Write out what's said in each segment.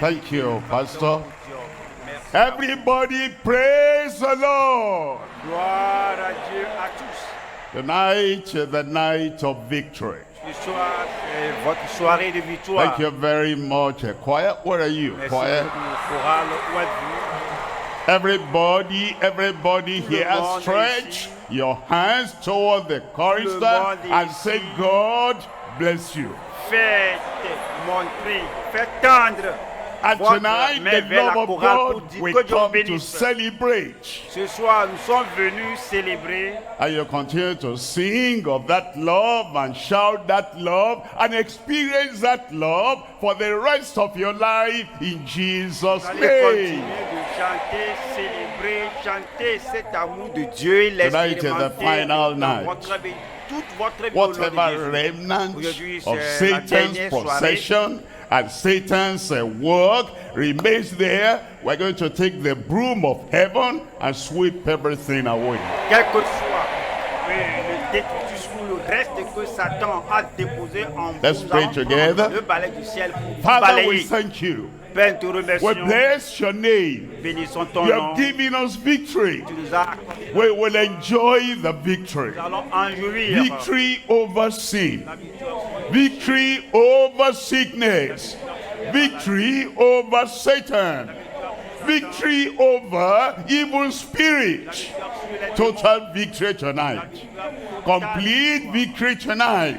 Thank you, Pastor. Everybody praise the Lord. Gloire à Dieu à tous. Tonight is the night of victory. Ce soir, c'est votre soirée de victoire. Thank you very much. Choir, where are you? Merci Choir. beaucoup, choral, où êtes-vous? Everybody Tout le here, monde stretch ici. your hands toward the chorister monde and ici. say, God bless you. Faites montrer, faites tendre And votre tonight, main the vers love la of chorale pour God dire will que Dieu vous come to bénisse. celebrate. Ce soir, nous sommes venus célébrer. And you continue to sing of that love and shout that love and experience that love for the rest of your life in Jesus' Vous allez name. continuer de chanter, célébrer, chanter cet amour de Dieu et Tonight is the l'expérimenter final dans night. votre vie, toute votre vie au nom de Whatever Jésus. remnant Aujourd'hui, of c'est la Satan's dernière soirée. possession and Satan's work remains there, we're going to take the broom of heaven and sweep everything away. Quel que soit le détritus ou le reste que Satan a déposé en Let's vous, pray allons together. prendre le balai du ciel pour vous Father, we balayer. thank you. Père, te We remercions. bless your name. Bénissons ton You nom. have given us victory. Tu nous as accordé. We will enjoy the victory. Nous allons en jouir. Victory over sin. La victoire. Victory over sickness. Victory over Satan. Victory over evil spirits. Total victory tonight. Complete victory tonight.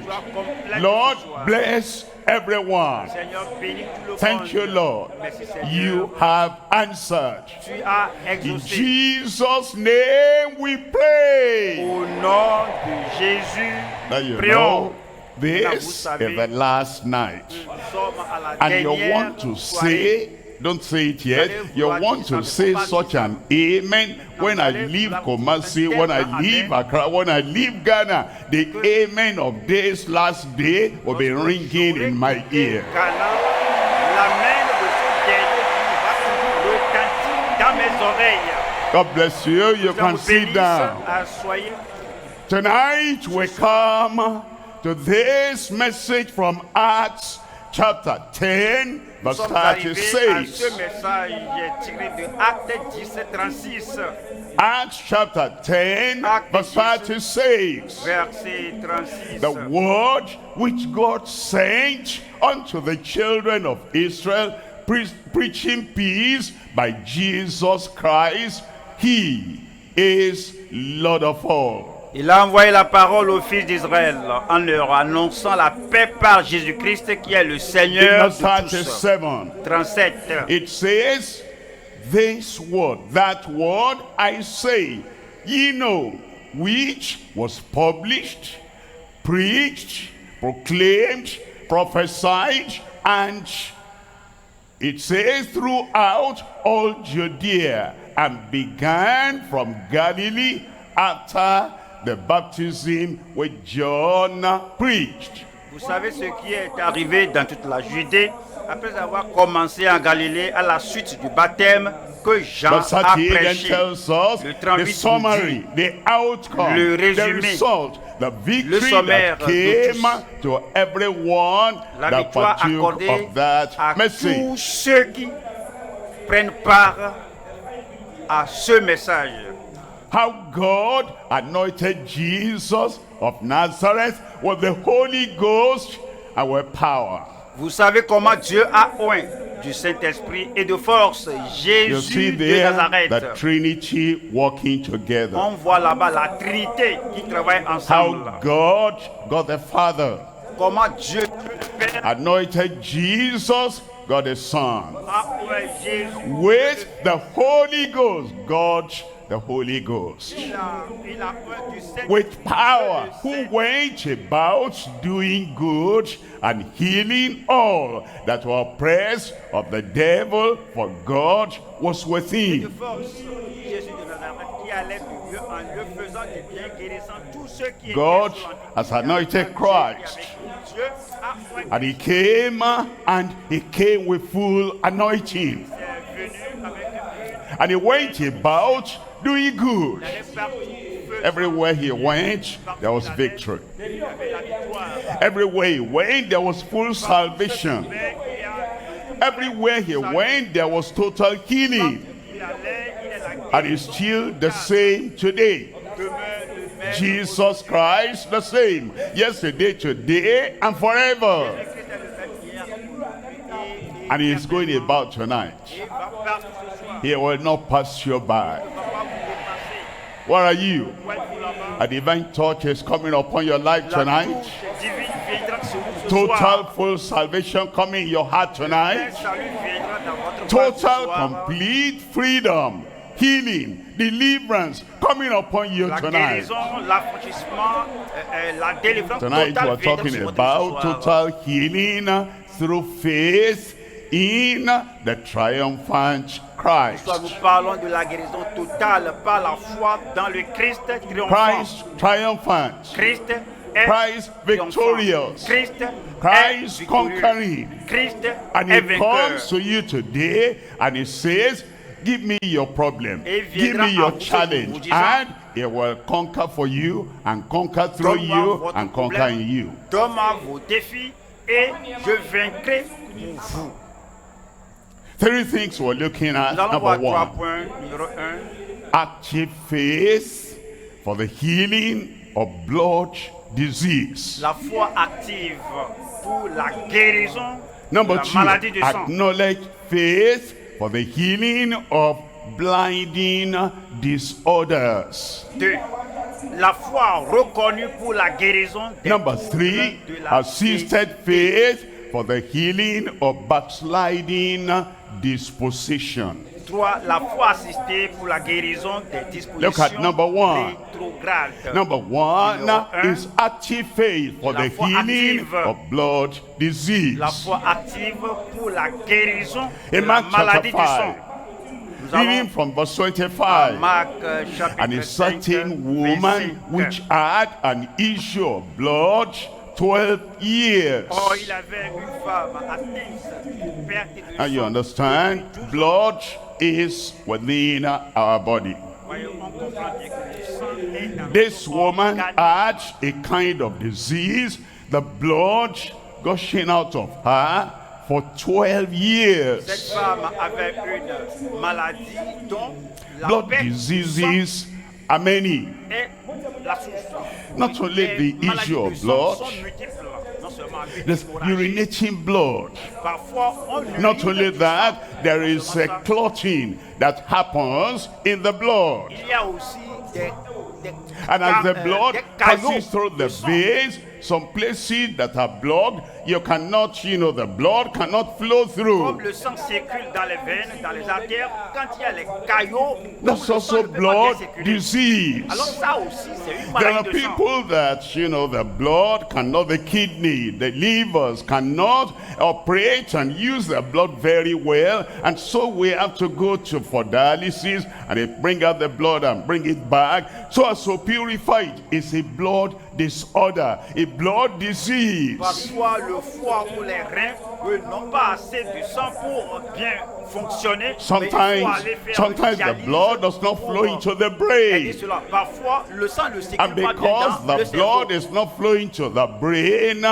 Lord, bless everyone. Seigneur, bénis tout le Thank you, monde. Lord. Merci, Seigneur. You have answered. Tu as In exaucé. Jesus' name we pray. Au nom de Jésus, Now you prions. know, Vous this savez, is the last night. Nous sommes à la And you dernière want to soirée. say, don't say it yet, Allez, you vous want to allez, say vous such allez, an amen when I allez, leave vous allez, Kumasi, vous when I allez, leave amen. Accra, when I leave Ghana. The amen of this last day will be ringing in my ear. Ghana, la main de ce dernier jour va toujours retentir dans mes oreilles. God bless you. You Je can vous sit bénisse. down. Soyez. Tonight we come to this message from Acts chapter 10, Nous verse sommes arrivés à 36. ce message tiré de Actes 17, 36, Acts chapter 10, Actes verse 36. verset 36. The word which God sent unto the children of Israel, preaching peace by Jesus Christ. He is Lord of all. Il a envoyé la parole aux fils d'Israël en leur annonçant la paix par Jésus-Christ qui est le Seigneur Verse de tous. 37. 37. It says, this word, that word I say, ye know, which was published, preached, proclaimed, prophesied, and it says throughout all Judea, and began from Galilee after the baptism which John preached. Vous savez ce qui est arrivé dans toute la Judée après avoir commencé en Galilée à la suite du baptême que Jean But a 38 prêché. tells us Le the 38 summary, the outcome, le the résumé, result, the victory sommaire that de came to everyone La that victoire partook accordée of that à message. tous ceux qui prennent part à ce message. How God anointed Jesus of Nazareth with the Holy Ghost and with power. Vous savez comment Dieu a oint du Saint-Esprit et de force You see Jésus de there Nazareth. the Trinity working together. On voit là-bas la Trinité qui travaille ensemble. How God the Father, Comment Dieu le Père anointed Jesus, God the Son, a oint Jésus. with the Holy Ghost, God the Holy Ghost, Il a oint du Saint-Esprit. with power, who went about doing good and healing all that were oppressed of the devil, for God was with De him. force, Jésus de Nazareth qui allait de lieu en lieu faisant du bien, guérissant tous ceux qui God étaient sous has anointed Christ. Dieu a oint And he came with full anointing. venu avec And he went about doing good. les partout. Everywhere he went, there was victory. Il y avait la victoire. Everywhere he went, there was full salvation. Mais il y a Everywhere he went, there was total healing. Il allait, il est la And it's still the same today. demeure le même. Jesus Christ the same. Yesterday, today, and forever. Christ est le même hier, aujourd'hui And he's going about tonight. et va partir ce soir. He will not pass you by. Il ne va pas vous dépasser. Where are you? Où êtes-vous là-bas? A divine touch is coming upon your life La tonight. touche divine viendra sur vous ce Total soir. full salvation coming in your heart Le tonight. salut viendra dans votre cœur ce Total soir. complete freedom, healing, deliverance coming upon you La tonight. guérison, l'affranchissement, la délivrance Tonight totale we're viendra talking sur votre about ce soir. total healing through faith in the triumphant Christ. Ce soir, nous parlons de la guérison totale par la foi dans le Christ triomphant. Christ triumphant. Christ est Christ triomphant. victorious. Christ Christ est victorieux. conquering. Christ And est he vainqueur. comes to you today and he says, give me your problem, Et give viendra me à your vous, challenge, vous disant, and he will conquer for you and conquer through Donne-moi you votre and conquer problème, in you. donne-moi vos défis et je vaincrai pour vous. Three things we're looking at. Nous allons Number voir trois one, points. Numéro 1, active faith for the healing of blood disease. la foi active pour la guérison de Number la two, maladie du sang. acknowledge faith for the healing of blinding disorders. 2. La foi reconnue pour la guérison des Number troubles three, de la assisted faith for the healing of backsliding disposition. 3. La foi assistée pour la guérison des Look at dispositions number one. rétrogrades. Number one Numéro un, is active faith for la the foi healing active. of blood disease. La foi active pour la guérison de In la Mark maladie chapter du sang. 5, Nous reading allons from verse à 25. Marc And chapitre a 5, certain woman which verset 5. had an issue of blood 12 years. Or, il avait une femme atteinte de perte de And you sang. understand, blood is within our body. Voyez, on comprend bien que le sang est dans This notre woman organe. had a kind of disease, the blood gushing out of her for 12 Cette years. femme avait une maladie dont la Blood perte du sang diseases are many. est la source. Not only Les the maladies issue du of sang blood, sont multiples, non seulement avec there's l'hémorragie. urinating blood. Parfois, on urine Not only du that, sang. there Non is seulement a ça, clotting that happens in the blood. il y a aussi des And as the blood des caillots passes through de the sang. veins, some places that are blocked, you cannot, the blood cannot flow Comme through. le sang circule dans les veines, dans les artères, quand il y a les caillots, donc That's le sang also ne peut pas bien blood circuler. disease. Alors ça aussi, c'est une There are maladie de sang. people that, the blood cannot, the kidney, the livers cannot operate and use the blood very well. And so we have to go for dialysis and they bring out the blood and bring it back so as to purify it. It's a blood disorder, a blood disease. Parfois, le foie ou les reins n'ont pas assez de sang pour bien fonctionner. Mais il faut Sometimes, aller faire sometimes une the dialyse blood does not pour, flow into the aider brain. cela. Parfois, le sang ne circule And pas bien because dans le the cerveau. blood is not flowing to the brain,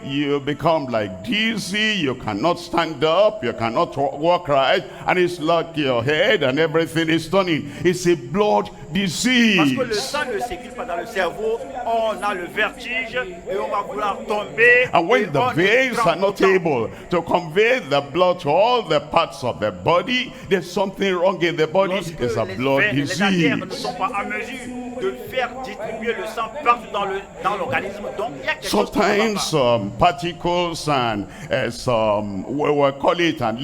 you become like dizzy, you cannot stand up, you cannot walk right, and it's like your head and everything is turning. It's a blood Parce disease. que le sang ne circule pas dans le cerveau, on a le vertige et on va vouloir tomber. And et when the on est veins are not tremblotant. able to convey the blood to all the parts of the body, there's something wrong in the body. Lorsque It's a les blood veines et les artères ne disease. sont pas en mesure de faire distribuer le sang partout dans l'organisme, donc il y a quelque chose qui ne va Sometimes pas. some particles and some, we call it in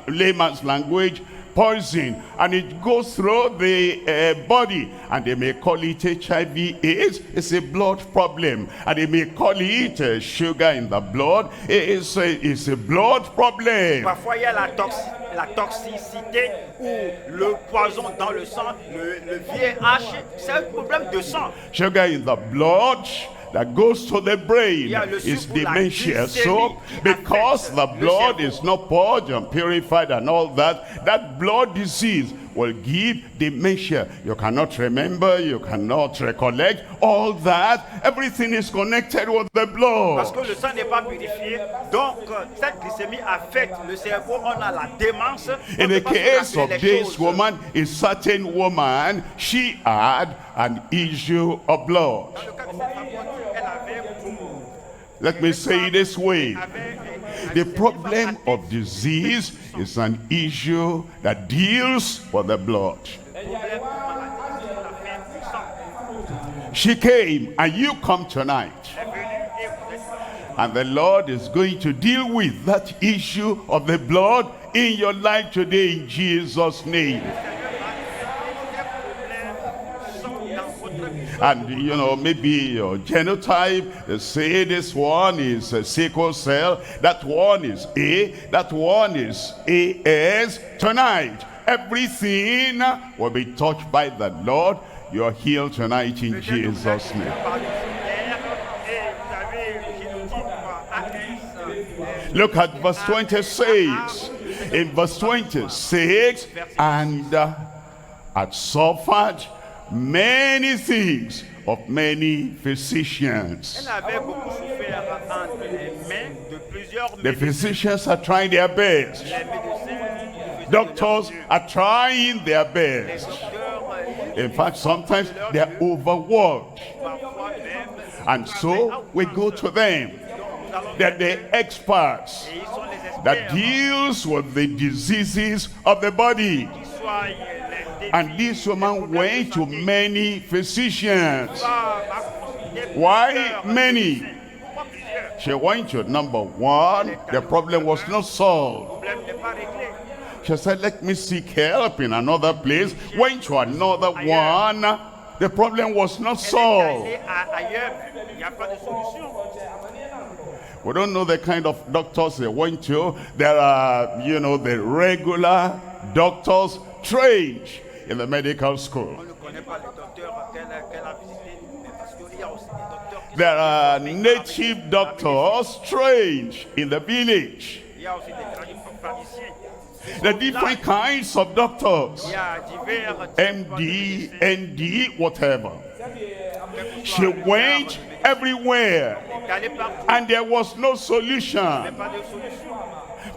layman's language, poison, and it goes through the body, and they may call it HIV/AIDS. It's a blood problem, and they may call it sugar in the blood. It's a blood problem. Parfois, il y a la toxicité ou le poison dans le sang, le VIH, c'est un problème de sang. Sugar in the blood that goes to the brain Yeah, le is sucre, la dementia. glycémie So qui because affecte the le blood cerveau. is not purged and purified and all that, that blood disease will give dementia. You cannot remember, you cannot recollect. All that, everything is connected with the Parce blood. que le sang n'est pas purifié, donc cette glycémie affecte le cerveau, on a la démence. On In ne the peut pas se case rappeler of les this choses. woman, a certain woman, she had an issue of blood. Dans le cas de cette femme, elle avait beaucoup. Let me say it this way. The The problem of disease is an issue that deals with the blood. She came and you come tonight. And the Lord is going to deal with that issue of the blood in your life today in Jesus' name. And you know, maybe your genotype, they say this one is a sickle cell, that one is A, that one is AS. Tonight, everything will be touched by the Lord. You're healed tonight in Jesus' name. Look at verse 26. In verse 26, and had suffered many things of many physicians. Elle avait beaucoup souffert entre les mains de plusieurs The médecins. physicians are trying their best. Les médecins, Doctors are trying their best. In fact, sometimes they are overworked. parfois même, And so we go to them. They're the experts et ils sont les that experts deals with the diseases of the body. qui soient les And this woman went to many physicians. Why Why many? She went to number one. The problem was not solved. Le problème n'est pas réglé. She said, let me seek help in another place. Went to another one. The problem was not solved. Elle est allée ailleurs, il n'y a pas de solution. We don't know the kind of doctors they went to. There are, you know, the regular doctors trained in the medical school. On ne connaît pas les docteurs qu'elle a visités, mais parce qu'il y a aussi des docteurs qui There are sont native doctors trained in the village. Il y a aussi des praticiens. There are different kinds of doctors. Il y a divers MD, ND, whatever. She went everywhere and there was no solution. pas de solution.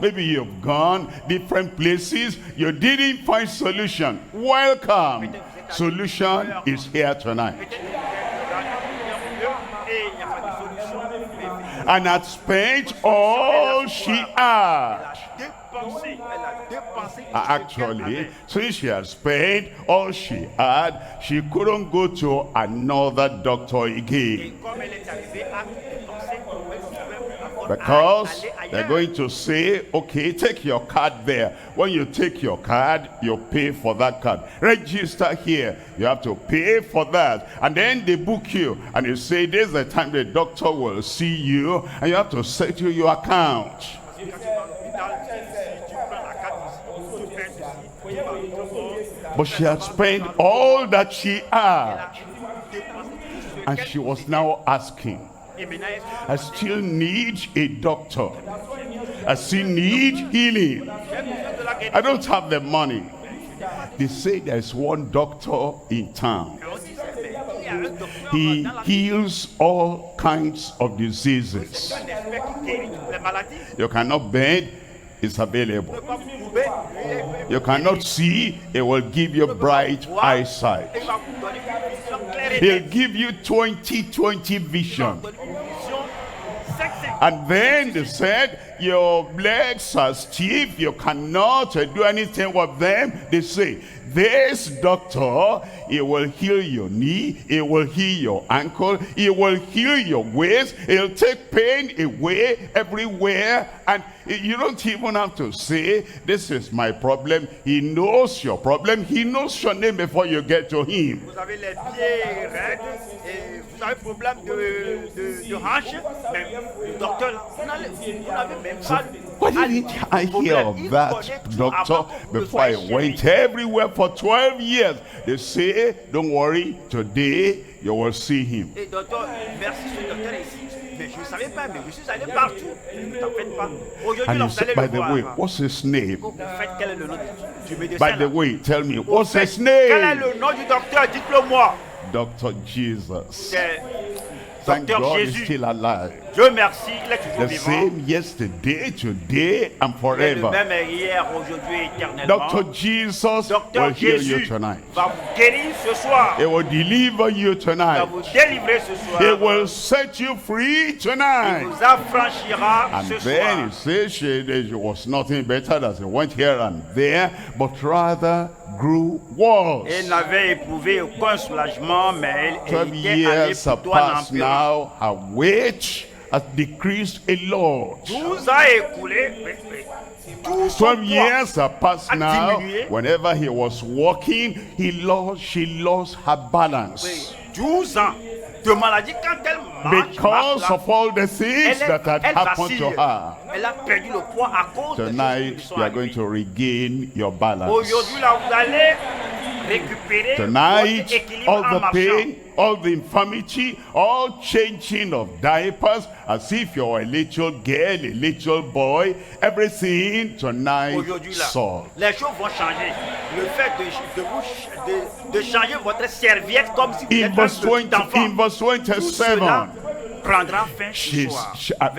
Maybe you've gone different places, you didn't find solution. Welcome. Solution is here tonight. Peut-être que vous êtes dans le et il n'y a pas de solution. Mais And had spent all she had. elle a dépensé tout ce qu'elle Actually, avait. since she had spent all she had, she couldn't go to another doctor Et again. comme elle est arrivée à dépenser, elle pouvait encore Because aller they're ailleurs. going to say, okay, take your card there. When you take your card, you pay for that card. Register here. You have to pay for that. And then they book you. And you say, this is the time the doctor will see you. And you have to settle your account. Quand tu vas à l'hôpital, si tu prends la carte ici, tu paies ceci, tu vas au docteur. But she had spent all that she had. Dépensé tout ce And qu'elle she was now asking, Et maintenant, I still need a doctor. I still need healing. I don't have the money. They say there's one doctor in town. il y a un docteur He dans la heals all kinds of diseases. un expert qui guérit toutes les maladies. You cannot bend, it's available. Quand vous pouvez, You cannot see, it will give you bright eyesight. il va vous donner une vision claire et He'll nette. give you 20/20 vision. Donner une vision sexy. And then they said, your legs are stiff, you cannot do anything with them. They say, this doctor, he will heal your knee, he will heal your ankle, he will heal your waist, he'll take pain away everywhere. And you don't even have to say, this is my problem. He knows your problem. He knows your name before you get to him. Vous avez les pieds raides et vous avez problème de hanche, mais le docteur, vous n'avez même pas. Why didn't I hear of that doctor before I went everywhere for 12 years? They say, don't worry, today you will see him. Et docteur, merci ce docteur ici. Mais je ne savais pas, mais je suis allé partout. Ne t'en faites pas. Aujourd'hui, And là, you vous say, allez by le the voir. way, what's his name? Au fait, quel est le nom du médecin? By the là? way, tell me, Au what's fait, his quel est name? le nom du docteur? Dites-le moi. Dr. Jesus. C'est Thank docteur God he's Jésus. still alive. Dieu merci, il est toujours The vivant. same yesterday, today, and Il est le forever. même hier, aujourd'hui et éternellement. Dr. Jesus will Docteur heal you Jésus tonight. va vous guérir ce soir. He will deliver you Il va tonight. vous délivrer ce soir. He will set you free Il tonight. vous affranchira And ce then soir. he says there was nothing better that he went here and there, but rather grew worse. Il n'avait éprouvé aucun soulagement, mais il 12 était allé years have plutôt en passed empirant. now, her weight has decreased a lot. 12 ans écoulés, tout son 12 poids years have passed a now. diminué. Whenever he was walking, she lost her balance. 12 ans de maladie quand elle marche, Because là, of all the things that had elle happened to vacille. her. Elle a perdu le poids à cause des choses qui Tonight, lui sont you are going arrivées. to regain your balance. Aujourd'hui, là, vous allez récupérer Tonight, votre équilibre all en the marchant. pain, all the infirmity, all changing of diapers, as if you're a little girl, a little boy, everything tonight Aujourd'hui, là, solved. les choses vont changer. Le fait de changer votre serviette comme si vous In êtes un verse petit 20, enfant. in verse Tout cela 27, prendra fin ce soir.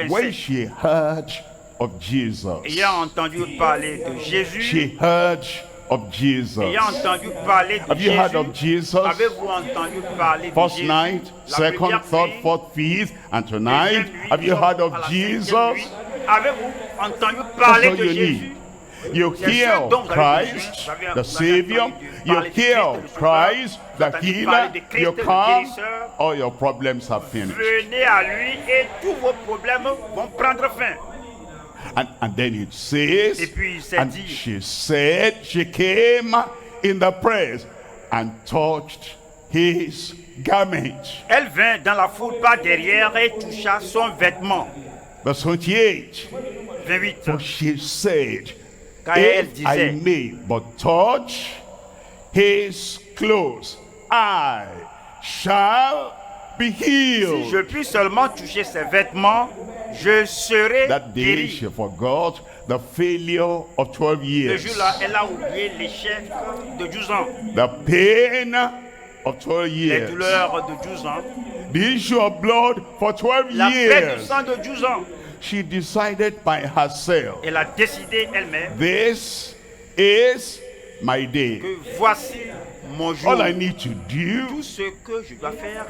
when 27. she heard of Jesus, Ayant entendu parler de Jésus, she heard of Jesus. ayant entendu parler de Have you heard of Jésus, Jesus? avez-vous entendu parler de First Jésus? night, La second, première third, nuit, fourth, fifth, and tonight, deuxième nuit, have you nous heard sommes of à la cinquième Jesus? nuit. Avez-vous entendu That's parler all de you Jésus? need. You C'est hear ce dont of vous avez besoin. Christ, Vous avez the entendu Savior. You parler de hear Christ, of le Sauveur. Christ, Vous the avez entendu healer. parler de Christ, You le come, guérisseur. all your problems are finished. Venez à lui et tous vos problèmes vont prendre fin. And then it says, Et puis il s'est and dit, she said, she came in the press and touched his garment. elle vint dans la foule par derrière et toucha son vêtement. Verse 28. 28. For she said, Car elle if I disait, may but touch his clothes, I shall be si healed. je puis seulement toucher ses vêtements, je serai That day guéri. she forgot the failure of 12 Ce years, jour-là, elle a oublié l'échec de 12 ans, the pain of 12 les years, douleurs de 12 ans, the issue of blood for 12 la perte de years. sang de 12 ans. She decided by herself, Elle a décidé elle-même this is my day. que voici mon jour. All I need to do, Tout ce que je dois faire,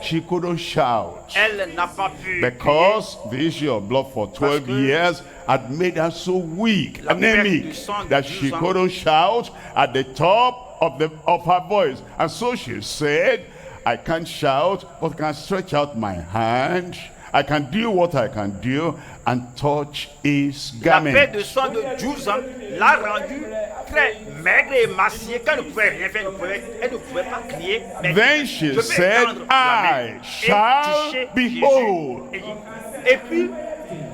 she couldn't shout. elle n'a pas pu. Because the issue of blood for 12 Parce que years had made her so weak, la perte anemic, du sang de that 12 she ans. couldn't shout at the top of her voice. And so she said, I can't shout, but I can stretch out my hand. I can do what I can do and touch his La perte garment. de sang de 12 ans l'a rendue très maigre et émaciée. Quand elle ne pouvait rien faire, elle ne pouvait pas crier. Mais Then je she peux said, étendre la main I et shall toucher be Jésus. whole. Et puis,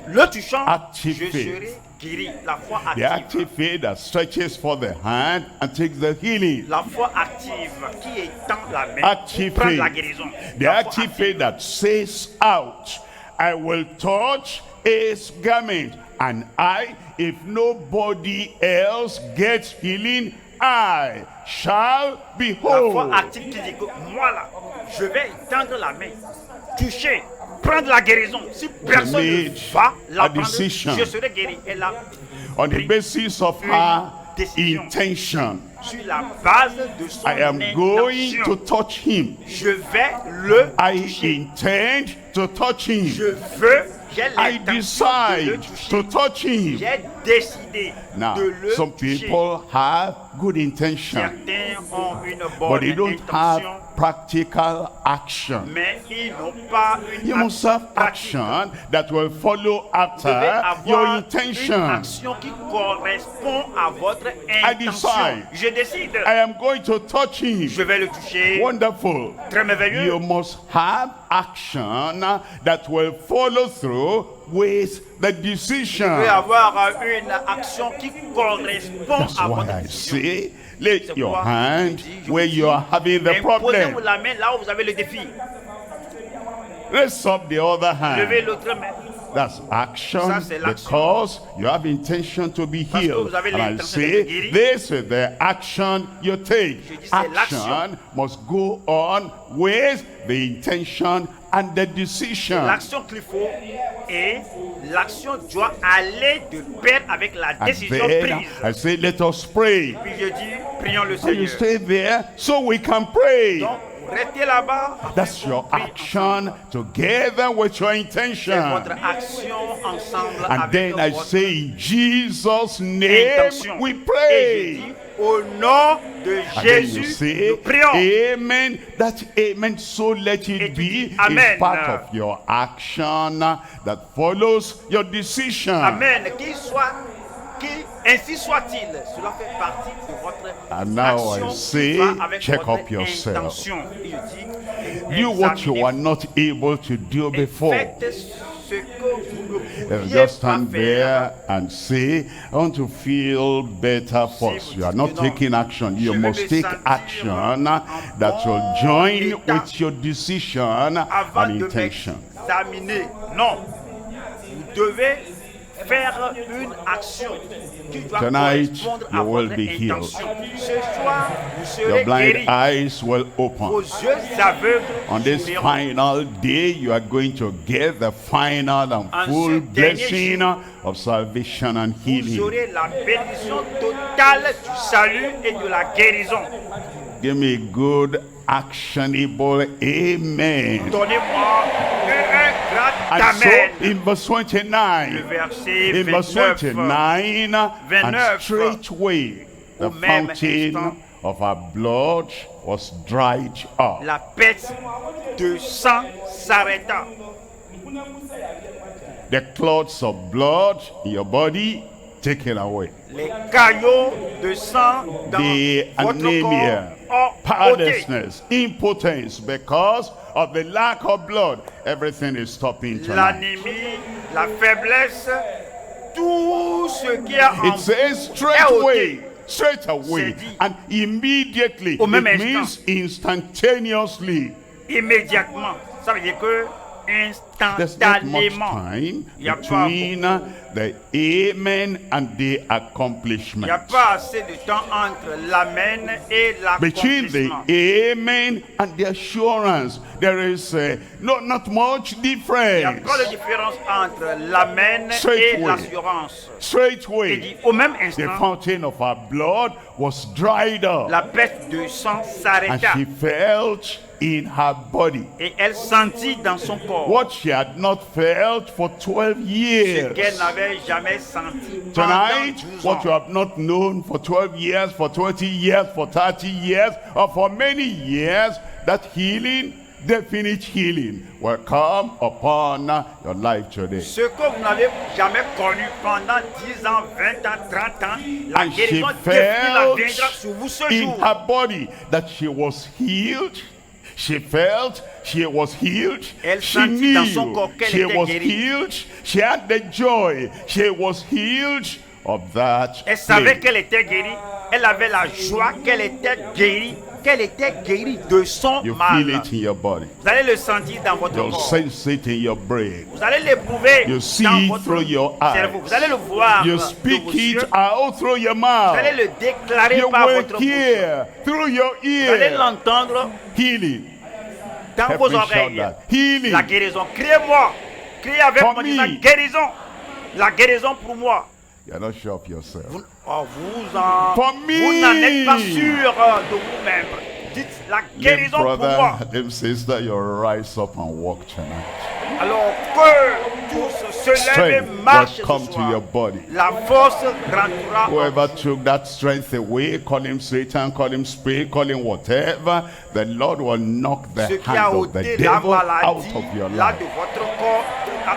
le touchant, Active je faith. serai guéri. La foi The active. active faith that stretches for the hand and takes the healing. La foi active qui étend la main Active pour prendre faith. la guérison. The La foi active faith that says out, I will touch his garment, and if nobody else gets healing, I shall be La foi whole. active qui dit que moi là, je vais étendre la main, toucher, prendre la guérison. Si personne ne made va la a prendre, decision. je serai guéri. Elle a On the basis of her décision. intention, sur la base de son I am going intention. to touch him. Je vais le I toucher. intend to touch him. Je veux, j'ai I l'intention de le decide toucher. to touch him. J'ai décidé Now, de le some toucher. people have good intention, Certains ont une but bonne they don't have intention, practical action. mais ils n'ont pas une You must have pratique. action that will follow Vous devez after your avoir une intention. action qui correspond à votre intention. decide. Je décide. I am going to touch him. Je vais le toucher. Wonderful. Très merveilleux. You must have action that will follow through with the Vous decision. devez avoir une action qui correspond That's à why votre I décision. say, lay C'est your pourquoi hand je dis, where you are having the Imposez-vous problem. la main là où vous avez le défi. Raise up the other Levez hand. l'autre main. That's action, Ça, c'est l'action. because you have intention to be Parce que healed. vous avez And I l'intention say, d'être guéri. this is the action you take. Je dis, c'est l'action. Action must go on with the intention and the decision. L'action qu'il faut et l'action doit aller de pair avec la And décision then prise. I say, let us pray. Puis je dis, prions le And you Seigneur. stay there so we can pray. Donc, restez là-bas. afin That's qu'on your prie action together with your C'est intention. votre action ensemble And avec then I votre say, in Jesus' name, intention. we Et je pray. dis, au nom de And then you Jésus, say, nous prions. amen. That amen, so let Et it tu dis, be, amen. is part of your action that follows your decision. Amen. Ainsi soit-il. Cela fait partie de votre And now I action say, qui va avec check votre up yourself. intention. Et je dis, Do what you examinez- were not able to do et before. faites ce que vous ne And pouviez just pas stand faire. there and say, I want to feel better first. You are not taking action. You must take action that will join with your decision Avant and de intention. m'examiner. Non. Vous devez faire une action qui doit Tonight, correspondre à you will votre be healed. intention. Ce soir, vous Your serez blind guéris. eyes will Vos open. yeux aveugles On this s'ouvriront. final day, you are going to get the final and En full ce dernier blessing of salvation and Vous healing. aurez la bénédiction totale du salut et de la guérison. Give me a good, actionable amen. Donnez-moi un grand And amen. so in verse 29, Le verset in verse 29. 29, and 29, straightway the au même fountain instant, of our blood was dried up. La perte de sang s'arrêta. The clots of blood in your body taken away. Les caillots de sang dans The votre anemia, corps ont ôté. powerlessness, impotence because of the lack of blood. Everything is stopping tonight. L'anémie, la faiblesse, tout ce qui est en It says straight away, C'est dit. and immediately. Au même It instant. means instantaneously. immédiatement. Ça veut dire que There's not much instantanément. time Il n'y a pas between the amen and the Il accomplishment. n'y a pas assez de temps entre l'amen et Between the l'accomplissement. amen and the assurance, there is not much Il n'y a pas de difference. différence entre l'amen Straight et way. l'assurance. Il Straightway, dit au même the instant, fountain of our blood was dried up, la perte de sang and s'arrêta she felt in her body et elle sentit dans son corps what she had not felt for 12 ce years. qu'elle n'avait jamais senti pendant Tonight, 12 what you ans. have not known for 12 years, for 20 years, for 30 years, or for many years, that healing, definite healing, will come upon your life today. Ce que vous n'avez jamais connu pendant 10 ans, 20 ans, 30 ans, la And she guérison définitive viendra felt sur vous ce in jour. her body that she was healed. She felt she was healed. Elle She sentit dans son knew corps qu'elle she était was guérie. healed. She had the joy. She was healed of that Elle savait plague. qu'elle était guérie. Elle avait la joie qu'elle était guérie de son You mal. feel it in your body. Vous allez le sentir dans votre You corps. sense it in your brain. Vous allez l'éprouver You see dans it votre through your cerveau. eyes. Vous allez le voir You de speak vos it yeux. out through your Vous mouth. allez le déclarer You par will votre bouche. hear through your Vous allez ear. l'entendre Healing. dans Help vos me shout oreilles. that. Healing. La guérison. Criez-moi. Criez avec For moi me. disant guérison. La guérison pour moi. You're not sure of yourself. Vous n'en For me. êtes pas sûr de vous-même. Dites la Dear guérison pour moi. brother, dear sister, you'll rise up and walk tonight. Alors que tous se lèvent et Strength marchent will ce come to soir. your body. La force rentrera en Whoever took that strength away, call him Satan, call him spirit, call him whatever, the Lord will knock ce the qui a hand of the ôté la devil out maladie of your là life. de votre corps,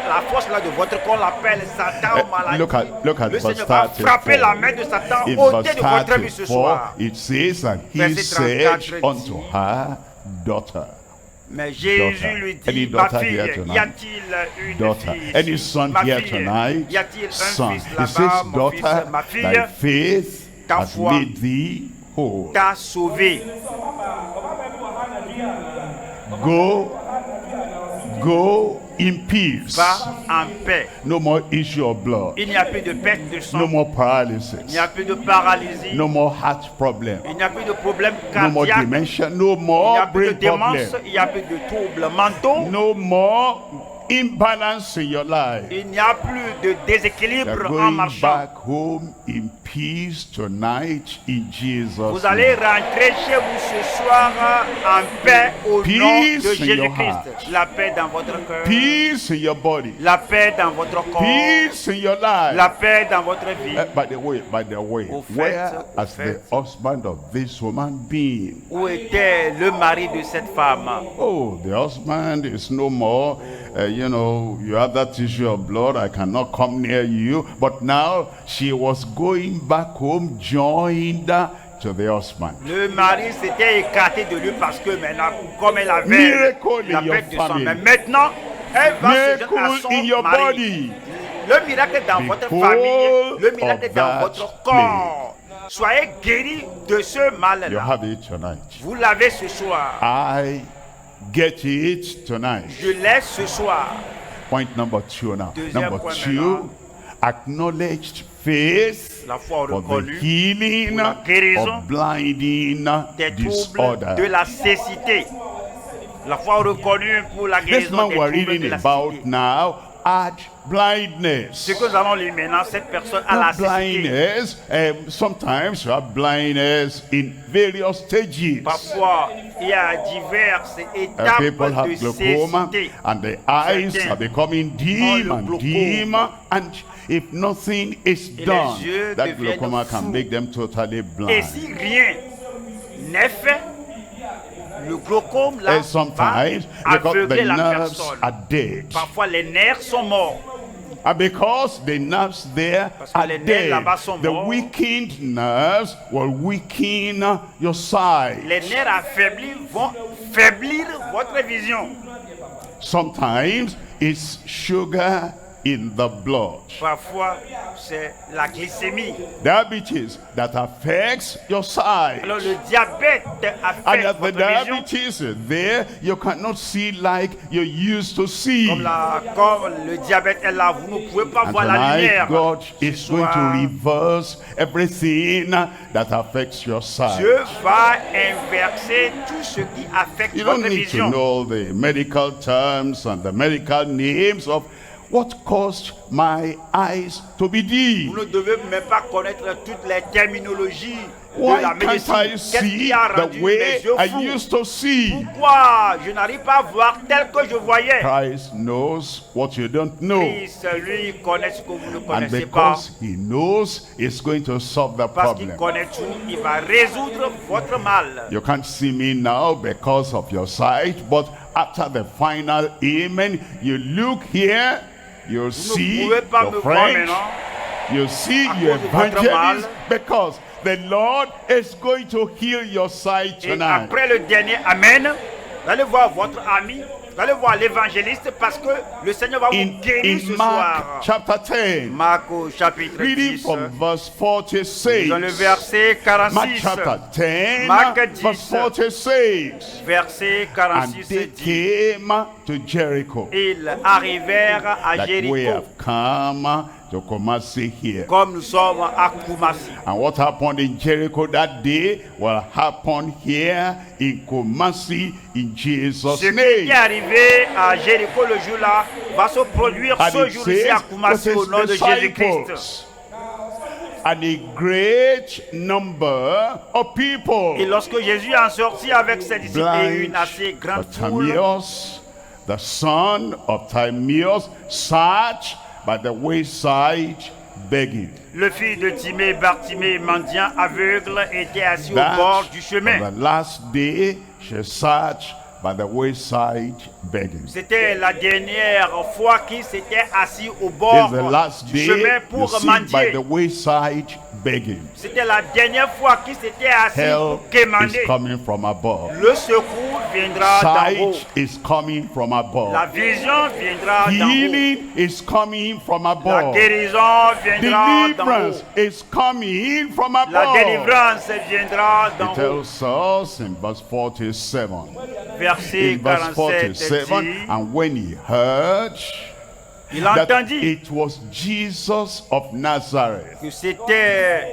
la force là de votre corps l'appelle Satan ou maladie. Look at Le verse Seigneur va 34. frapper la main de Satan, In ôter verse de votre vie ce 34, soir. it says, and he Verset said 34 unto her, daughter, Mais Jésus Daughter. lui Any dit, ma daughter fille, here tonight? y a-t-il une daughter, fille any ici? son Ma here fille, tonight, y a-t-il un son. fils He là-bas, says, mon fils, daughter, ma fille, thy faith ta has foi made thee whole. t'a sauvé. Go Go in peace. Va en paix. No more issue of blood. Il n'y a plus de perte de sang. No more Il paralysis. n'y a plus de paralysie. No more heart problem. Il n'y a plus de problème No more cardiaque. dementia. No Il n'y more a plus de brain problem. démence. Il n'y a plus de troubles mentaux. No more imbalance in your life. Il n'y a plus de You're déséquilibre en going marchant. back home in peace tonight in Jesus' Vous allez name. rentrer chez vous ce soir en paix au nom Peace de in your Jésus-Christ. La paix dans votre cœur. Peace in your body. La paix dans votre corps. Peace in your life. La paix dans votre vie. By the way, Au fait, where au has the fait. husband of this woman been? Où était le mari de cette femme? Oh, the husband is no more. You have that issue of blood. I cannot come near you. But now she was going back home, joined to the husband. Le mari s'était écarté de lui parce que maintenant, comme elle avait Miracle la in your perte de sang, family. mais maintenant, elle va se joindre à Miracle son in your mari. body. Le miracle dans votre Because famille, le miracle of dans that votre corps. Soyez guéris de ce You mal-là. have it tonight. Vous l'avez ce soir. I get it tonight. Je l'ai ce soir. Point number 2 now. Deuxième Number point 2, maintenant. acknowledged faith La foi for the reconnue healing pour la guérison of blinding des troubles disorder. de la cécité. La foi reconnue pour la This guérison man des we're troubles de reading la about cécité. now had blindness. Ce que nous allons lire maintenant, cette personne a la Not cécité. blindness, sometimes you have blindness in various stages. Parfois, il y a diverses étapes People have de glaucoma cécité. and the eyes Certains are becoming dim ont le and glaucome. dim, and if nothing is Et les done, yeux that deviennent glaucoma can fous. make them totally Et blind. si rien n'est fait, le glaucome là And va sometimes because aveugler the la nerves personne. are dead, Parfois, les nerfs sont morts. and because the nerves there Parce que are les nerfs dead, là-bas sont the morts. weakened nerves will weaken your sight. Les nerfs affaiblis vont faiblir votre vision. Sometimes it's sugar in the blood. Parfois, c'est la glycémie. Diabetes that affects your sight. Alors, le diabète And affecte if the votre vision. diabetes is there, you cannot see like you used to see. Comme le diabète est là, vous ne pouvez pas And voir la tonight, lumière. God Ce is going soir, to reverse everything that affects your sight. Dieu va inverser tout ce qui affecte You don't votre need to vision. know the medical terms and the medical names of what caused my eyes to be dim. Vous ne devez même pas connaître toutes les terminologies de Why la can't médecine. I Qu'est-ce see qui a the rendu mes way yeux I flous? used to see? Pourquoi je n'arrive pas à voir tel que je voyais? Christ knows what you don't know. Christ, lui, connaît ce que vous ne And connaissez pas. because he knows, he's going to solve the Parce qu'il problem. connaît tout, il va résoudre votre mal. You can't see me now because of your sight, but after the final amen, you look here, you Vous ne see pouvez pas me your voir friend, maintenant. you see À your cause de votre evangelist, mal. because the Lord is going to heal your sight Et tonight. après le dernier Amen, vous allez voir votre ami, vous allez voir l'évangéliste parce que le Seigneur va vous guérir ce In Mark soir. chapter 10, Marc au chapitre reading 10, from verse 46. dans le verset Mark 46. chapter 10, Marc verse 10. 46. Verset And 46 they dit, came to Jericho. ils arrivèrent à That we Jéricho, have come to Kumasi here. comme nous sommes à Kumasi. And what happened in Jericho that day will happen here in Kumasi in Jesus' Ce qui name. est arrivé à Jéricho le jour-là va se produire And ce it jour-ci à says Kumasi to au nom his de Jésus-Christ. disciples, and a great number of people, Et lorsque Jésus en sortit avec ses disciples et blind une assez grande foule, Bartimaeus, the son of Timaeus, sat by the wayside begging. le fils de Timée, Bartimée, mendiant aveugle, était assis au That bord du chemin. on the last day she sat by the wayside begging. C'était la dernière fois qu'il s'était assis au It's bord the last du day chemin you pour sit by mendier. the wayside begging. C'était la dernière fois qu'il s'était assis Help pour is quémander. coming from above. Le secours viendra d'en haut. Sight is coming from La above. vision viendra d'en haut. Healing is coming from La above. guérison viendra d'en haut. Deliverance is coming from La above. délivrance viendra d'en It haut. tells us in verse 47. verset in verse 47 47, dit, and when he heard il that entendit it was Jesus of Nazareth. que c'était